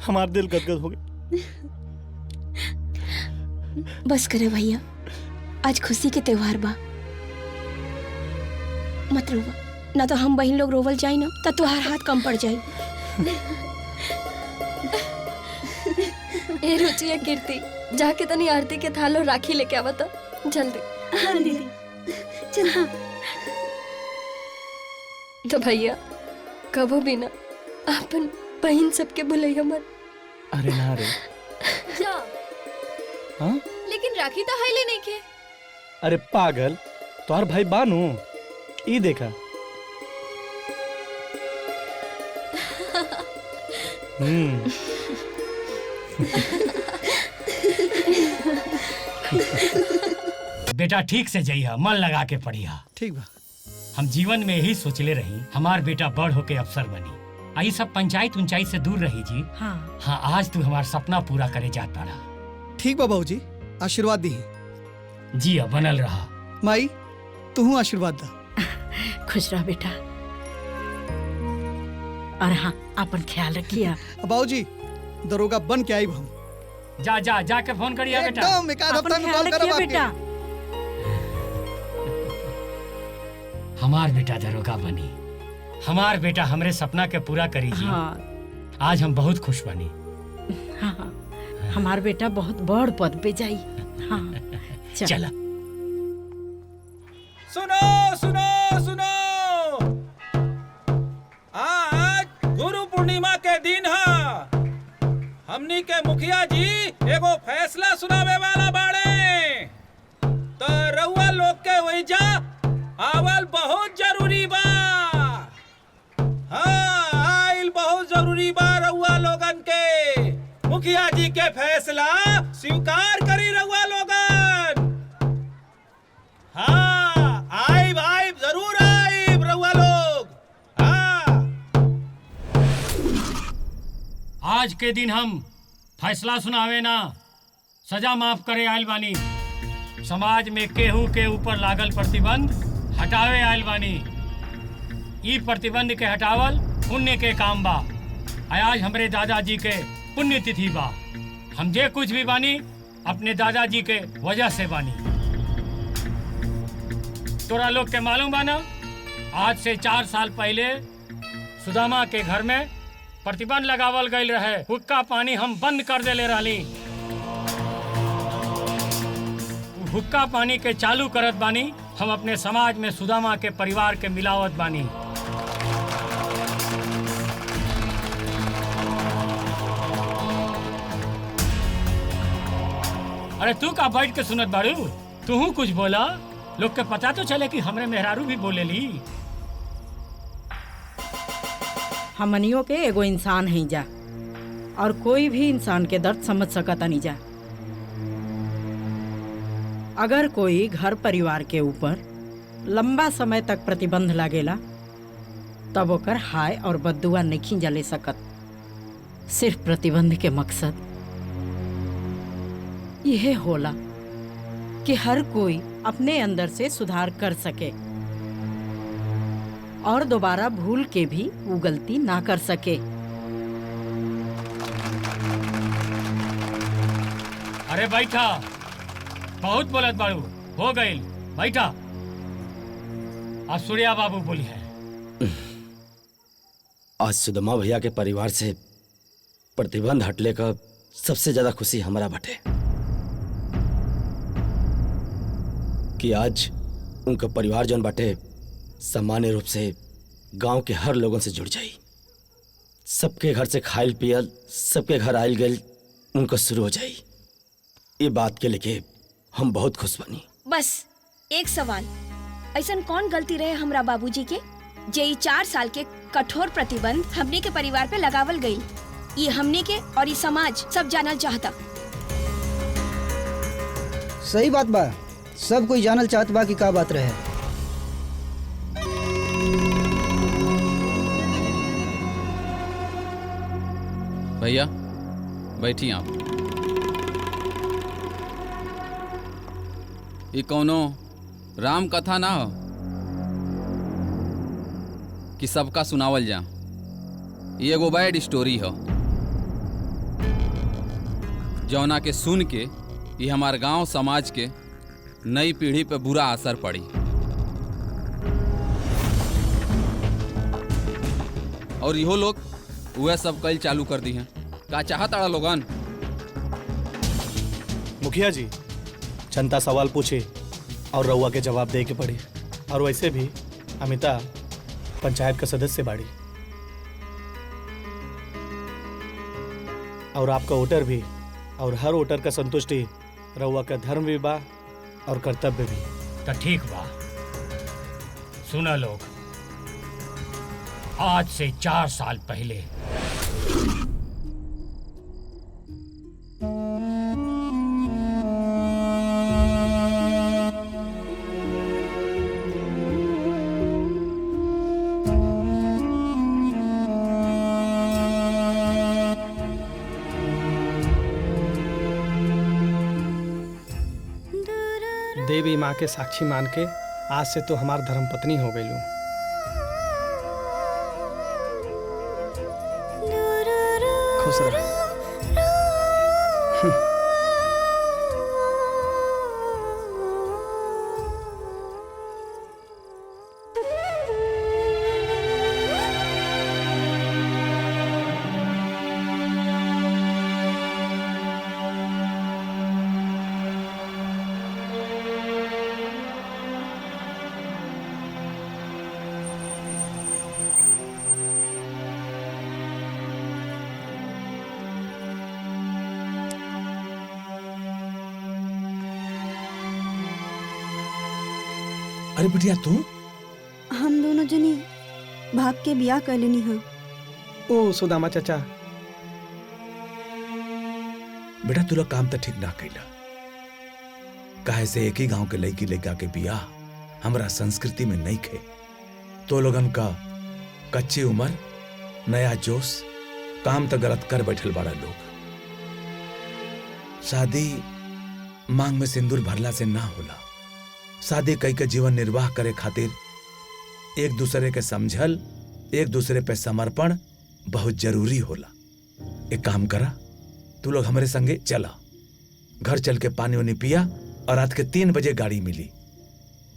हमार दिल गदगद हो गए। बस करे भैया, आज खुशी के त्योहार बा, मत रोवा, ना तो हम बहन लोग रोवल जाई ना तो तुहार हाथ कम पड़ जाई। ए रुचि या कीर्ति जाके तनी आरती के थाल और राखी लेके आवा तो जल्दी। हाँ दीदी चल। हाँ तो भैया कबो भी ना अपन बहन सबके बुलैया मत। अरे ना रे। जा हाँ? लेकिन राखी तो हाईले नहीं के। अरे पागल, तोहर भाई बानू ई देखा। बेटा ठीक से जइहा, मन लगा के पढ़िहा। ठीक बा। हम जीवन में यही सोचले रही हमार बेटा बड़ होके अफसर बनी। आई सब पंचायत उंचाई से दूर रही जी। हाँ आज तू हमार सपना पूरा करे जात पड़ा। ठीक बा बाबूजी, आशीर्वाद दी। जी अब बनल रहा। माई तू आशीर्वाद दा। खुश रह बेटा, और हाँ अपन ख्याल रखिया। बाबूजी दरोगा बन के आई हम। जा जा जाके फोन करिया बेटा। एकदम एक आध हफ्ता में कॉल करब बेटा। हमार बेटा दरोगा बनी, हमार बेटा हमरे सपना के पूरा करी जी। हाँ। आज हम बहुत खुश बनी। हाँ हमार बेटा बहुत बड़ पद पे जाई। हाँ चला। सुनो सुनो सुनो, आज गुरु पूर्णिमा के दिन है। हमनी के मुखिया जी एगो फैसला सुनावे वाला बाड़े, तो रउआ लोग के वहीजा आवल बहुत जरूरी बा। हाँ आइल बहुत जरूरी बा रउआ लोगन के। मुखिया जी के फैसला स्वीकार करी रउआ लोगन। हाँ आइब आइब जरूर आइब रउआ लोग। हाँ आज के दिन हम फैसला सुनावे ना सजा माफ करे आयल बानी। समाज में केहू के ऊपर लागल प्रतिबंध हटावे आयल बानी। ई प्रतिबंध के हटावल पुण्य के काम बा। आज हमरे दादाजी के पुण्य तिथि बा। हम जे कुछ भी बानी अपने दादाजी के वजह से बानी। तोरा लोग के मालूम बा ना, आज से 4 साल पहले सुदामा के घर में प्रतिबंध लगावल गईल रहे। हुक्का पानी हम बंद कर देले रहली। हुक्का पानी के चालू करत बानी हम अपने समाज में सुदामा के परिवार के मिलावट बानी। अरे तू का बैठ के सुनत बाड़ू? तू कुछ बोला, लोग के पता तो चले कि हमरे मेहरारू भी बोले ली। हमनियों के एगो इंसान है जा, और कोई भी इंसान के दर्द समझ सकता नहीं जा। अगर कोई घर परिवार के ऊपर लंबा समय तक प्रतिबंध लागेला तब ओकर हाय और बद्दुआ नहीं जा ले सकत। सिर्फ प्रतिबंध के मकसद यह होला कि हर कोई अपने अंदर से सुधार कर सके और दोबारा भूल के भी वो गलती ना कर सके। अरे बैठा, बहुत बोलत बाड़ू, हो गई, बैठा। आज सूर्या बाबू बोली है। आज सुदामा भैया के परिवार से प्रतिबंध हटले का सबसे ज्यादा खुशी हमारा बटे कि आज उनका परिवार जौन बाटे सामान्य रूप से गांव के हर लोगों से जुड़ जाई। सबके घर से खाइल पियल, सबके घर आयल गए उनका शुरू हो जाई। ये बात के लेके हम बहुत खुश बनी। बस एक सवाल, ऐसा कौन गलती रहे हमरा बाबूजी के जे 4 साल के कठोर प्रतिबंध हमने के परिवार पे लगावल गई? ये हमने के और ये समाज सब जानल चाहता। सही बात बा, सब कोई जानल चाहत बा कि का बात रहे। भैया बैठिए आप। ये कौनो राम कथा ना हो कि सबका सुनावल जा। ये एगो बैड स्टोरी हो जौना के सुन के ये हमार गांव समाज के नई पीढ़ी पे बुरा असर पड़ी। और इहो लोग वह सब कल चालू कर दी हैं। का चाहत आड़ा लोगन? मुखिया जी, जनता सवाल पूछे और रउआ के जवाब दे के पड़ी। और वैसे भी अमिता पंचायत का सदस्य बाड़ी और आपका वोटर भी, और हर वोटर का संतुष्टि रउआ का धर्म भी बा और कर्तव्य भी। तो ठीक बा, सुना लोग, आज से 4 साल पहले देवी माँ के साक्षी मान के आज से तो हमार धर्मपत्नी हो गई। खुश रह। अरे बिटिया तू? हम दोनों जनी भाग के बियाह कर लेनी है। ओ सुदामा चाचा, बेटा तू लोग काम तो ठीक ना कैला। काहे से एक ही गांव के लड़की लड़का के बियाह हमरा संस्कृति में नहीं खे। तो लोगन का कच्ची उम्र, नया जोश, काम तो गलत कर बैठल बड़ा लोग। शादी मांग में सिंदूर भरला से ना होला। शादी कई के जीवन निर्वाह करे खातिर एक दूसरे के समझल, एक दूसरे पे समर्पण बहुत जरूरी होला। एक काम करा, तू लोग हमारे संगे चला, घर चल के पानी वानी पिया और रात के 3 बजे गाड़ी मिली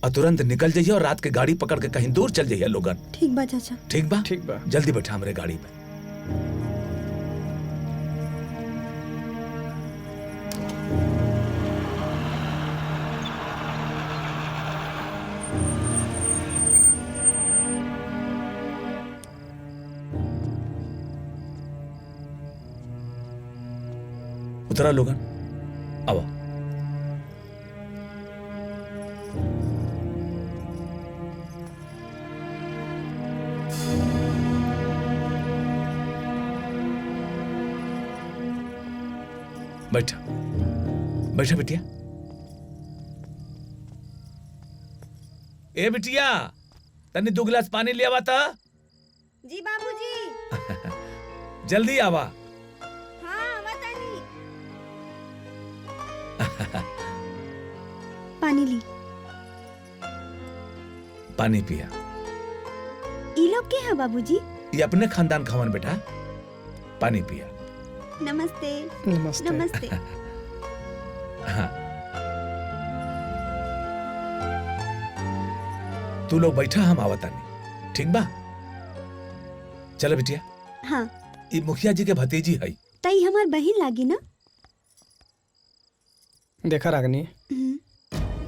और तुरंत निकल जाइए और रात के गाड़ी पकड़ के कहीं दूर चल जाइए लोगन। ठीक बा चाचा। ठीक बा? ठीक बा। जल्दी बैठा हमारे गाड़ी में। उतरा लोगन, आओ। बैठा बैठा बिटिया। ए बिटिया, तन्नी 2 गिलास पानी ले आवा था। जी बाबूजी। जल्दी आवा। हाँ बतानी। पानी ली। पानी पिया। ई लोग के हैं बाबूजी? ये अपने खानदान खावन बेटा, पानी पिया। नमस्ते। नमस्ते। नमस्ते। हाँ। तू लोग बैठा, हम आवतानी, ठीक बा? चलो बिटिया। हाँ। ये मुखिया जी के भतीजी है। तई हमार बहन लागी ना? देखा रागनी,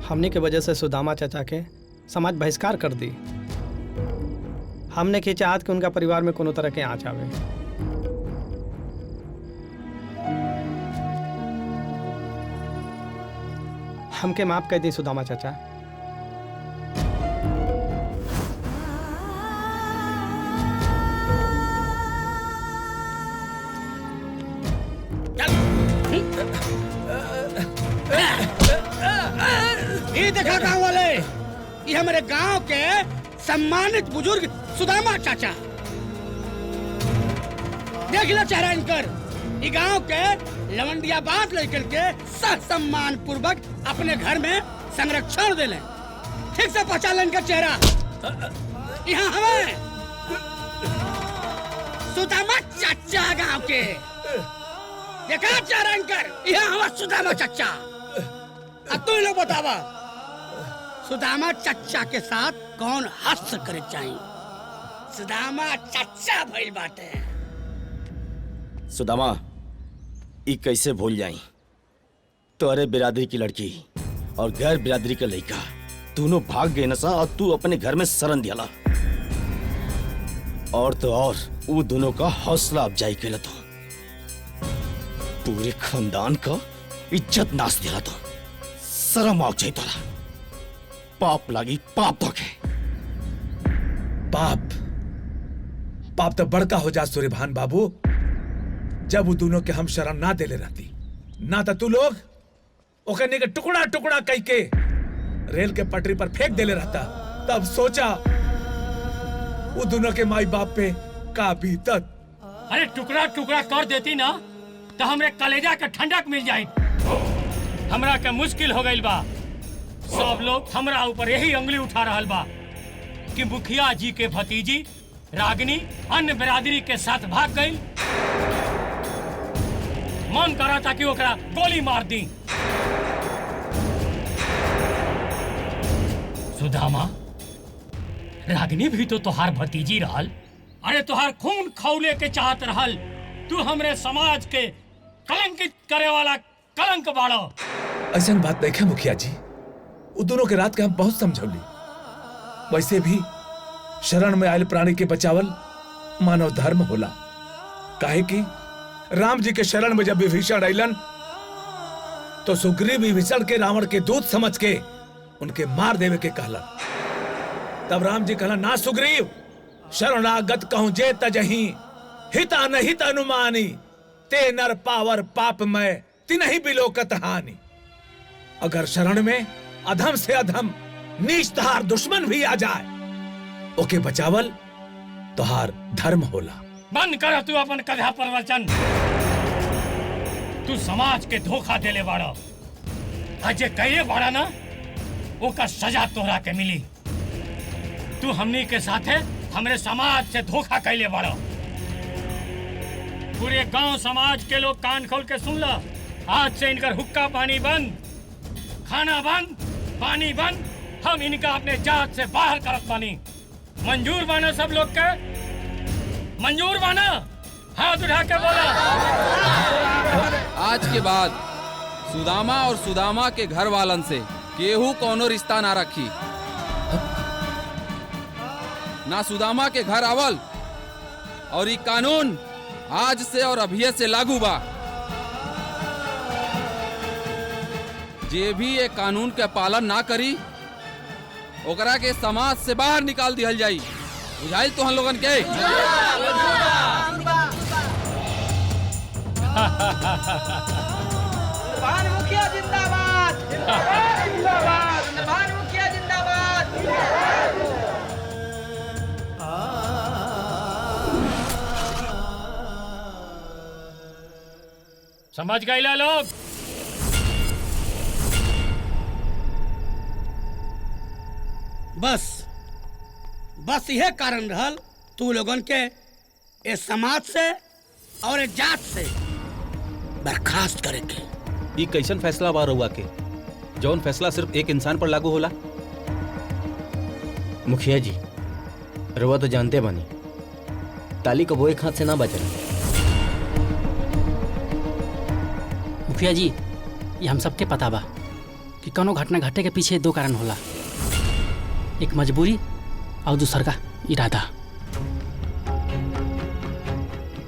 हमने के वजह से सुदामा चाचा के समाज बहिष्कार कर दी। हमने के चाहत कि उनका परिवार में कोनो तरह के आँच आवे। हमके माफ कर दी सुदामा चाचा। ये देखा गांव वाले, ये हमारे गांव के सम्मानित बुजुर्ग सुदामा चाचा। देख लो चेहरा इनकर। ये गांव के लवंडिया बात लेकर के सम्मान पूर्वक अपने घर में संरक्षण दे लें। ठीक से पहचान लें इनका चेहरा। यहाँ हमें सुदामा चाचा गांव के। देखा चेहरा इनकर। यहाँ हमारा सुदामा चाचा। अब तुम लोग बतावा, सुदामा चाचा के साथ कौन हस्त करे चाहिए? सुदामा चाचा भइल बाटे। सुदामा, ई कैसे भूल जाई? तोरे बिरादरी की लड़की और गैर बिरादरी का लड़का दोनों भाग गए नसा, और तू अपने घर में शरण दिया। और तो और वो दोनों का हौसला अफजाई के तो पूरे खानदान का इज्जत नाश दिला। तो शर्म आग जाए तोरा। पाप लागी, पाप तो के। पाप पाप तो बड़का हो जा सूर्यभान बाबू। जब वो दोनों के हम शरण ना देले रहती, ना तो तू लोग ओकने के टुकड़ा टुकड़ा कह के रेल के पटरी पर फेंक देले रहता। तब सोचा वो दोनों के माई बाप पे का बीतत। अरे टुकड़ा टुकड़ा कर देती ना तो हमरे कलेजा के ठंडक मिल जाई। हमरा के मुश्किल हो गई बा। सब लोग हमरा ऊपर यही उंगली उठा रहल बा कि मुखिया जी के भतीजी रागिनी अन्य बिरादरी के साथ भाग गई। मन करा था कि ओकरा गोली मार दी। सुदामा, रागिनी भी तो तोहार भतीजी रहल। अरे तोहार खून खौले के चाहत रहल। तू हमरे समाज के कलंकित करे वाला कलंक बाड़ो। ऐसा बात नहीं है मुखिया जी। वो दोनों के रात के हम बहुत समझौली। वैसे भी शरण में आयल प्राणी के बचावल मानव धर्म होला। काहे कि राम जी के शरण में जब विभीषण अइलन तो सुग्रीव विभीषण के रावण के दूत समझ के उनके मार देवे के कहलन। तब राम जी कहलन, ना सुग्रीव, शरणागत कहूं जे तजही, हिता नहीं अनुमानी, ते नर पावर पाप में तिनहि बिलोकत हानि। अगर शरण में अधम से अधम नीच तहार दुश्मन भी आ जाए, ओके बचावल तोहार धर्म होला। बंद कर तू अपन कथा प्रवचन। तू समाज के धोखा देले बाड़ा। अजे कहे बाड़ा ना, ओका सजा तोहरा के मिली। तू हमनी के साथे हमरे समाज से धोखा कैले बाड़ा। पूरे गांव समाज के लोग कान खोल के सुन ला। आज से इनकर हुक्का पानी बंद, खाना बंद, पानी बंद। हम इनका अपने जात से बाहर करत बानी। मंजूर बाना सब लोग के? मंजूर बाना? हाथ उठा के बोला। आज के बाद सुदामा और सुदामा के घर वालन से केहू कोनो रिश्ता ना रखी। ना सुदामा के घर आवल। और ये कानून आज से और अभी से लागू बा। जे भी ये कानून के पालन ना करी ओकरा के समाज से बाहर निकाल दिहल जाई। बुझाइल तो हम लोगन के? मुखिया जिंदाबाद, जिंदाबाद, मुखिया जिंदाबाद। समझ गए ला लोग? बस यह कारण रहल तू लोगन के इस समाज से और इस जात से बर्खास्त करे के। ये कैसन फैसला बा रउआ के जौन फैसला सिर्फ एक इंसान पर लागू होला? मुखिया जी, रउआ तो जानते बानी ताली कबो एक हाथ से ना बचल। मुखिया जी, ये हम सबके पता बा कि कोनो घटना घटे के पीछे दो कारण होला, एक मजबूरी और दूसर का इरादा।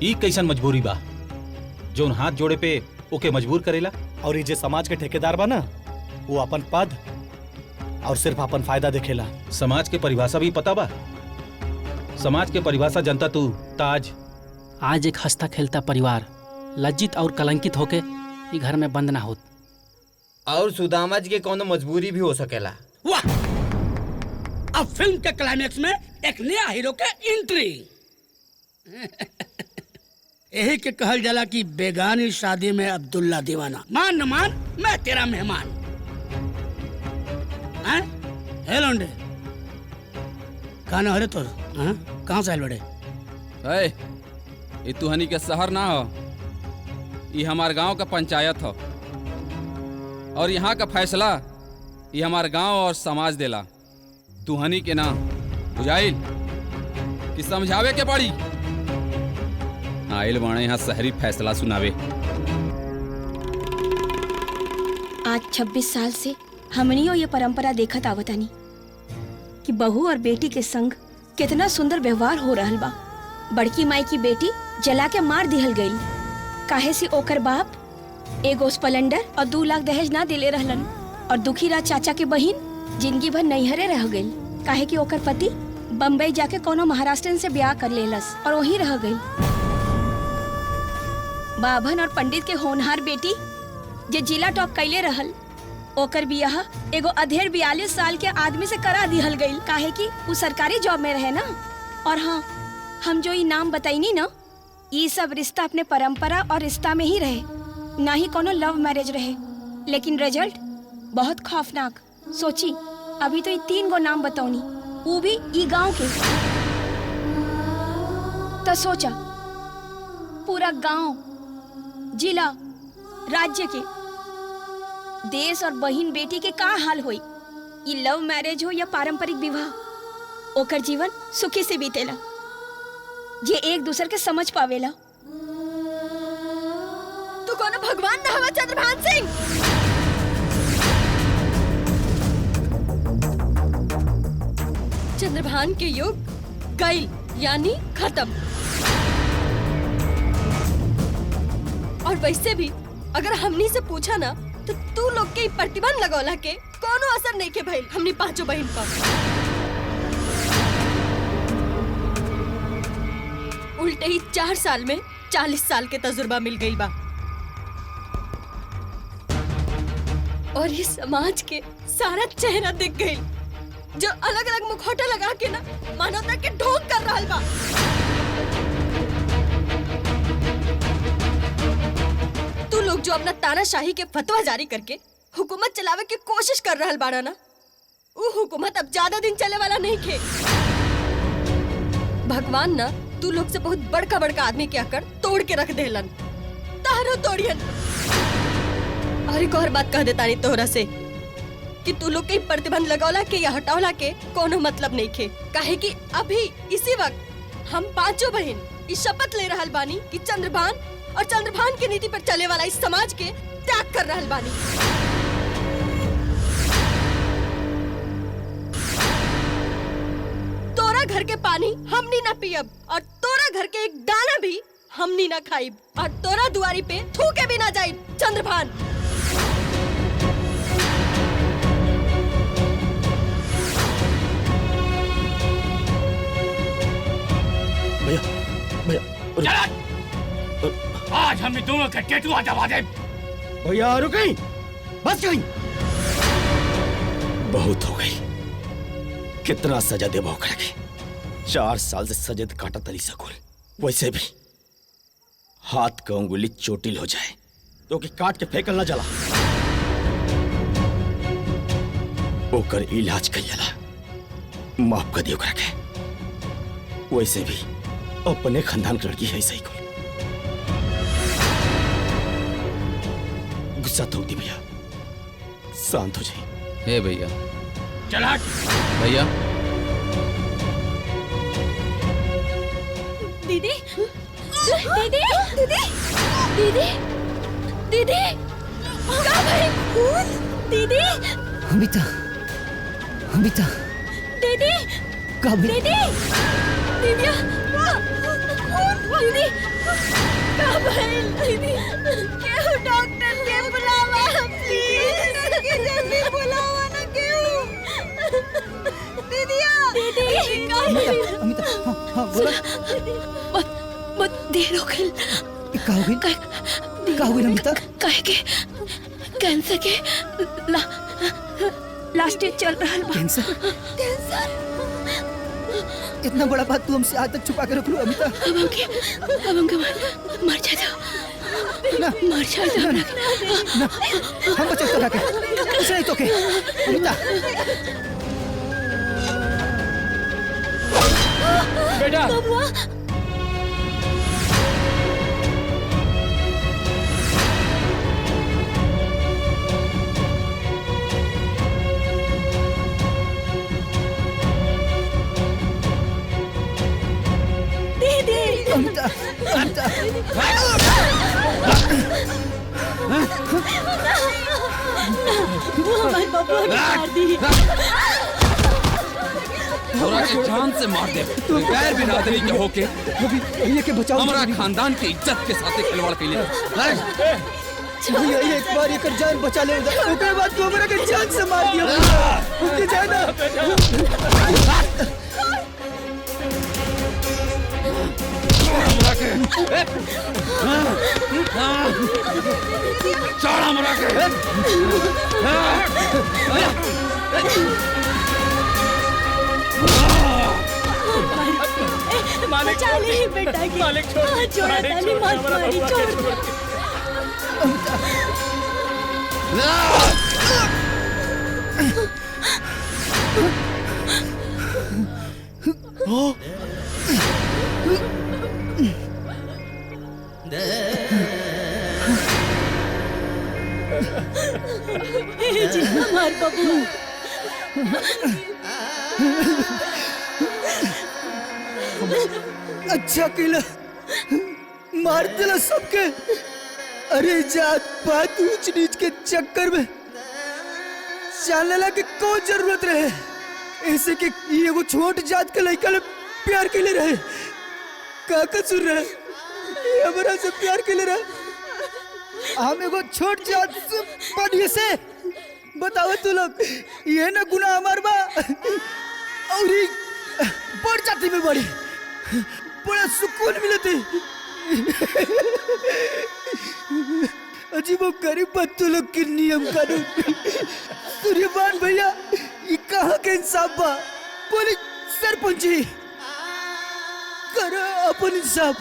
ई कैसन मजबूरी बा जौन हाथ जोड़े पे ओके मजबूर करेला? और ये जे समाज के ठेकेदार बा ना, वो अपन पद और सिर्फ अपन फायदा देखेला। समाज के परिभाषा भी पता बा? समाज के परिभाषा जनता तू ताज। आज एक हंसता खेलता परिवार लज्जित और कलंकित होके ये घर में बंद ना होत। और सुदामा जी के कोनो मजबूरी भी हो सकेला। वाह! अब फिल्म के क्लाइमेक्स में एक नया हीरो के एंट्री। यही के कहल जाला कि बेगानी शादी में अब्दुल्ला दीवाना। मान न मान, मैं तेरा मेहमान। हैं? हे लौंडे, कहाँ हरे तोर? कहाँ से आयल बड़े? ये तुहनी के शहर ना हो, ये हमार गांव का पंचायत हो। और यहाँ का फैसला ये हमार गांव और समाज देला, तुहनी के ना। बुझाइल कि समझावे के पड़ी? आइल बाणे यहाँ शहरी फैसला सुनावे। आज 26 साल से हमनियो ये परंपरा देखत आवतानी कि बहू और बेटी के संग कितना सुंदर व्यवहार हो रहल बा। बड़की माई की बेटी जला के मार दिहल गई काहे से ओकर बाप एगो स्प्लेंडर और 2 लाख दहेज ना दिले रहलन। और दुखी राज चाचा के बहिन जिंदगी भर नैहरे रह गई काहे कि ओकर पति बम्बई जाके कोनो महाराष्ट्रन से ब्याह कर लेलस और वहीं रह गई। बाभन और पंडित के होनहार बेटी जे जिला टॉप कैले रहल, ओकर बियाह एगो अधेड़ 42 साल के आदमी से करा दिहल गई काहे कि वो सरकारी जॉब में रहे ना। और हाँ, हम जो ये नाम बताइनी ना, ये सब रिश्ता अपने परंपरा और रिश्ता में ही रहे, ना ही कोनो लव मैरिज रहे। लेकिन रिजल्ट बहुत खौफनाक। सोची, अभी तो ये 3 गो नाम बताऊनी, वो भी ई गांव के। तो सोचा, पूरा गांव, जिला, राज्य के, देश और बहिन बेटी के का हाल होई? ये लव मैरिज हो या पारंपरिक विवाह, ओकर जीवन सुखी से बीतेला जे एक दूसर के समझ पावेला। तू कौन भगवान ना हवा चंद्रभान सिंह? चंद्रभान के युग गई यानी खत्म। और वैसे भी अगर हमनी से पूछा ना तो तू लोग के प्रतिबंध लगौला के कोनो असर नहीं के भइल हमनी 5 बहन पर। उल्टे ही 4 साल में 40 साल के तजुर्बा मिल गई बा। और ये समाज के सारा चेहरा दिख गई जो अलग अलग मुखौटा लगा के ना मानवता के ढोंग कर रहा बा। तू लोग जो अपना तानाशाही के फतवा जारी करके हुकूमत चलावे की कोशिश कर रहा बाड़ा ना, वो हुकूमत अब ज्यादा दिन चले वाला नहीं खे। भगवान ना तू लोग से बहुत बड़का बड़का आदमी के आकर तोड़ के रख देलन, तारो तोड़ियन। और एक और बात कह देता नहीं तोहरा से कि तू लोग के प्रतिबंध लगौला के या हटावला के कोनो मतलब नहीं खे। काहे कि अभी इसी वक्त हम 5 बहन इस शपथ ले रहल बानी कि चंद्रभान और चंद्रभान की नीति पर चले वाला इस समाज के त्याग कर रहल बानी। तोरा घर घर के पानी हमनी ना पियब और तोरा घर के एक दाना भी हमनी ना खाइब और तोरा दुआरी पे थूके भी ना जाइब चंद्रभान। भैया भैया चला आज हम दोनों के टेटुआ दबा दे। भैया रुकई, बस गई, बहुत हो गई। कितना सजा दे ओकरा के? 4 साल से सजद काटा तली सकुल। वैसे भी हाथ का उंगली चोटिल हो जाए तो कि काट के फेंकल ना जला। ओकर इलाज कइला, माफ कर दियो ओकरा के। वैसे भी अपने खानदान की लड़की है सही को। गुस्सा तो होती भैया, शांत हो जाए। हे भैया चला भैया। दीदी दीदी दीदी दीदी दीदी क्या भाई दीदी अमिता अमिता दीदी का भाई दीदी दीदी दीदी क्या भाई दीदी क्यों डॉक्टर के बुलावा प्लीज जल्दी बुलावा ना क्यों दीदिया दीदी अमिता अमिता हाँ हाँ बोला। मत देर हो गई। का हो गई? का हो गई अमिता? काहे के कैंसर के लास्ट स्टेज चल रहा है। कैंसर? कैंसर? इतना बड़ा बात तू हमसे आज तक छुपा के रख लो अमिता। अब हमके मर जाता, मर जाता ना हम बचे तो के कुछ नहीं तो के अमिता। बेटा दीदी अमिता अमिता वो हमारे बबुआ की मार दी। थोड़ा के जान से मार दे। गैर बिरादरी के होके ये के बचाओ। हमारा खानदान की इज्जत के साथ खिलवाड़ के लिए भैया एक बार ये जान बचा ले, उसके बाद तू हमारा के जान से मार दिया। उसकी जान चाड़ा मरा के बचा ले बेटा की। मालिक छोड़, हाथ जोड़ा मालिक ताली छोड़, मत हमारा मारी, बबुआ के छोड़। जी हमार बबुआ। अच्छा किला मार दिला सबके। अरे जात पात ऊंच नीच के चक्कर में जानला के कौन जरूरत रहे? ऐसे के एगो छोट जात के लड़का ले प्यार के लिए रहे। का कसूर रहे? ये हमरा से प्यार के लिए रहे। हम एगो छोट जात से बढ़िया से बताओ तू लोग, ये ना गुनाह हमार बा और ये बड़ जाति में बड़ी बड़ा सुकून मिलते। अजीब गरीब बच्चों लोग के नियम कानून। सूर्यपान भैया ये कहाँ के इंसाफ बा? बोली सरपंच जी कर अपन इंसाफ।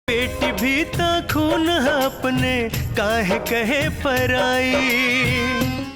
बेटी भी तो खून अपने काहे कहे पराई।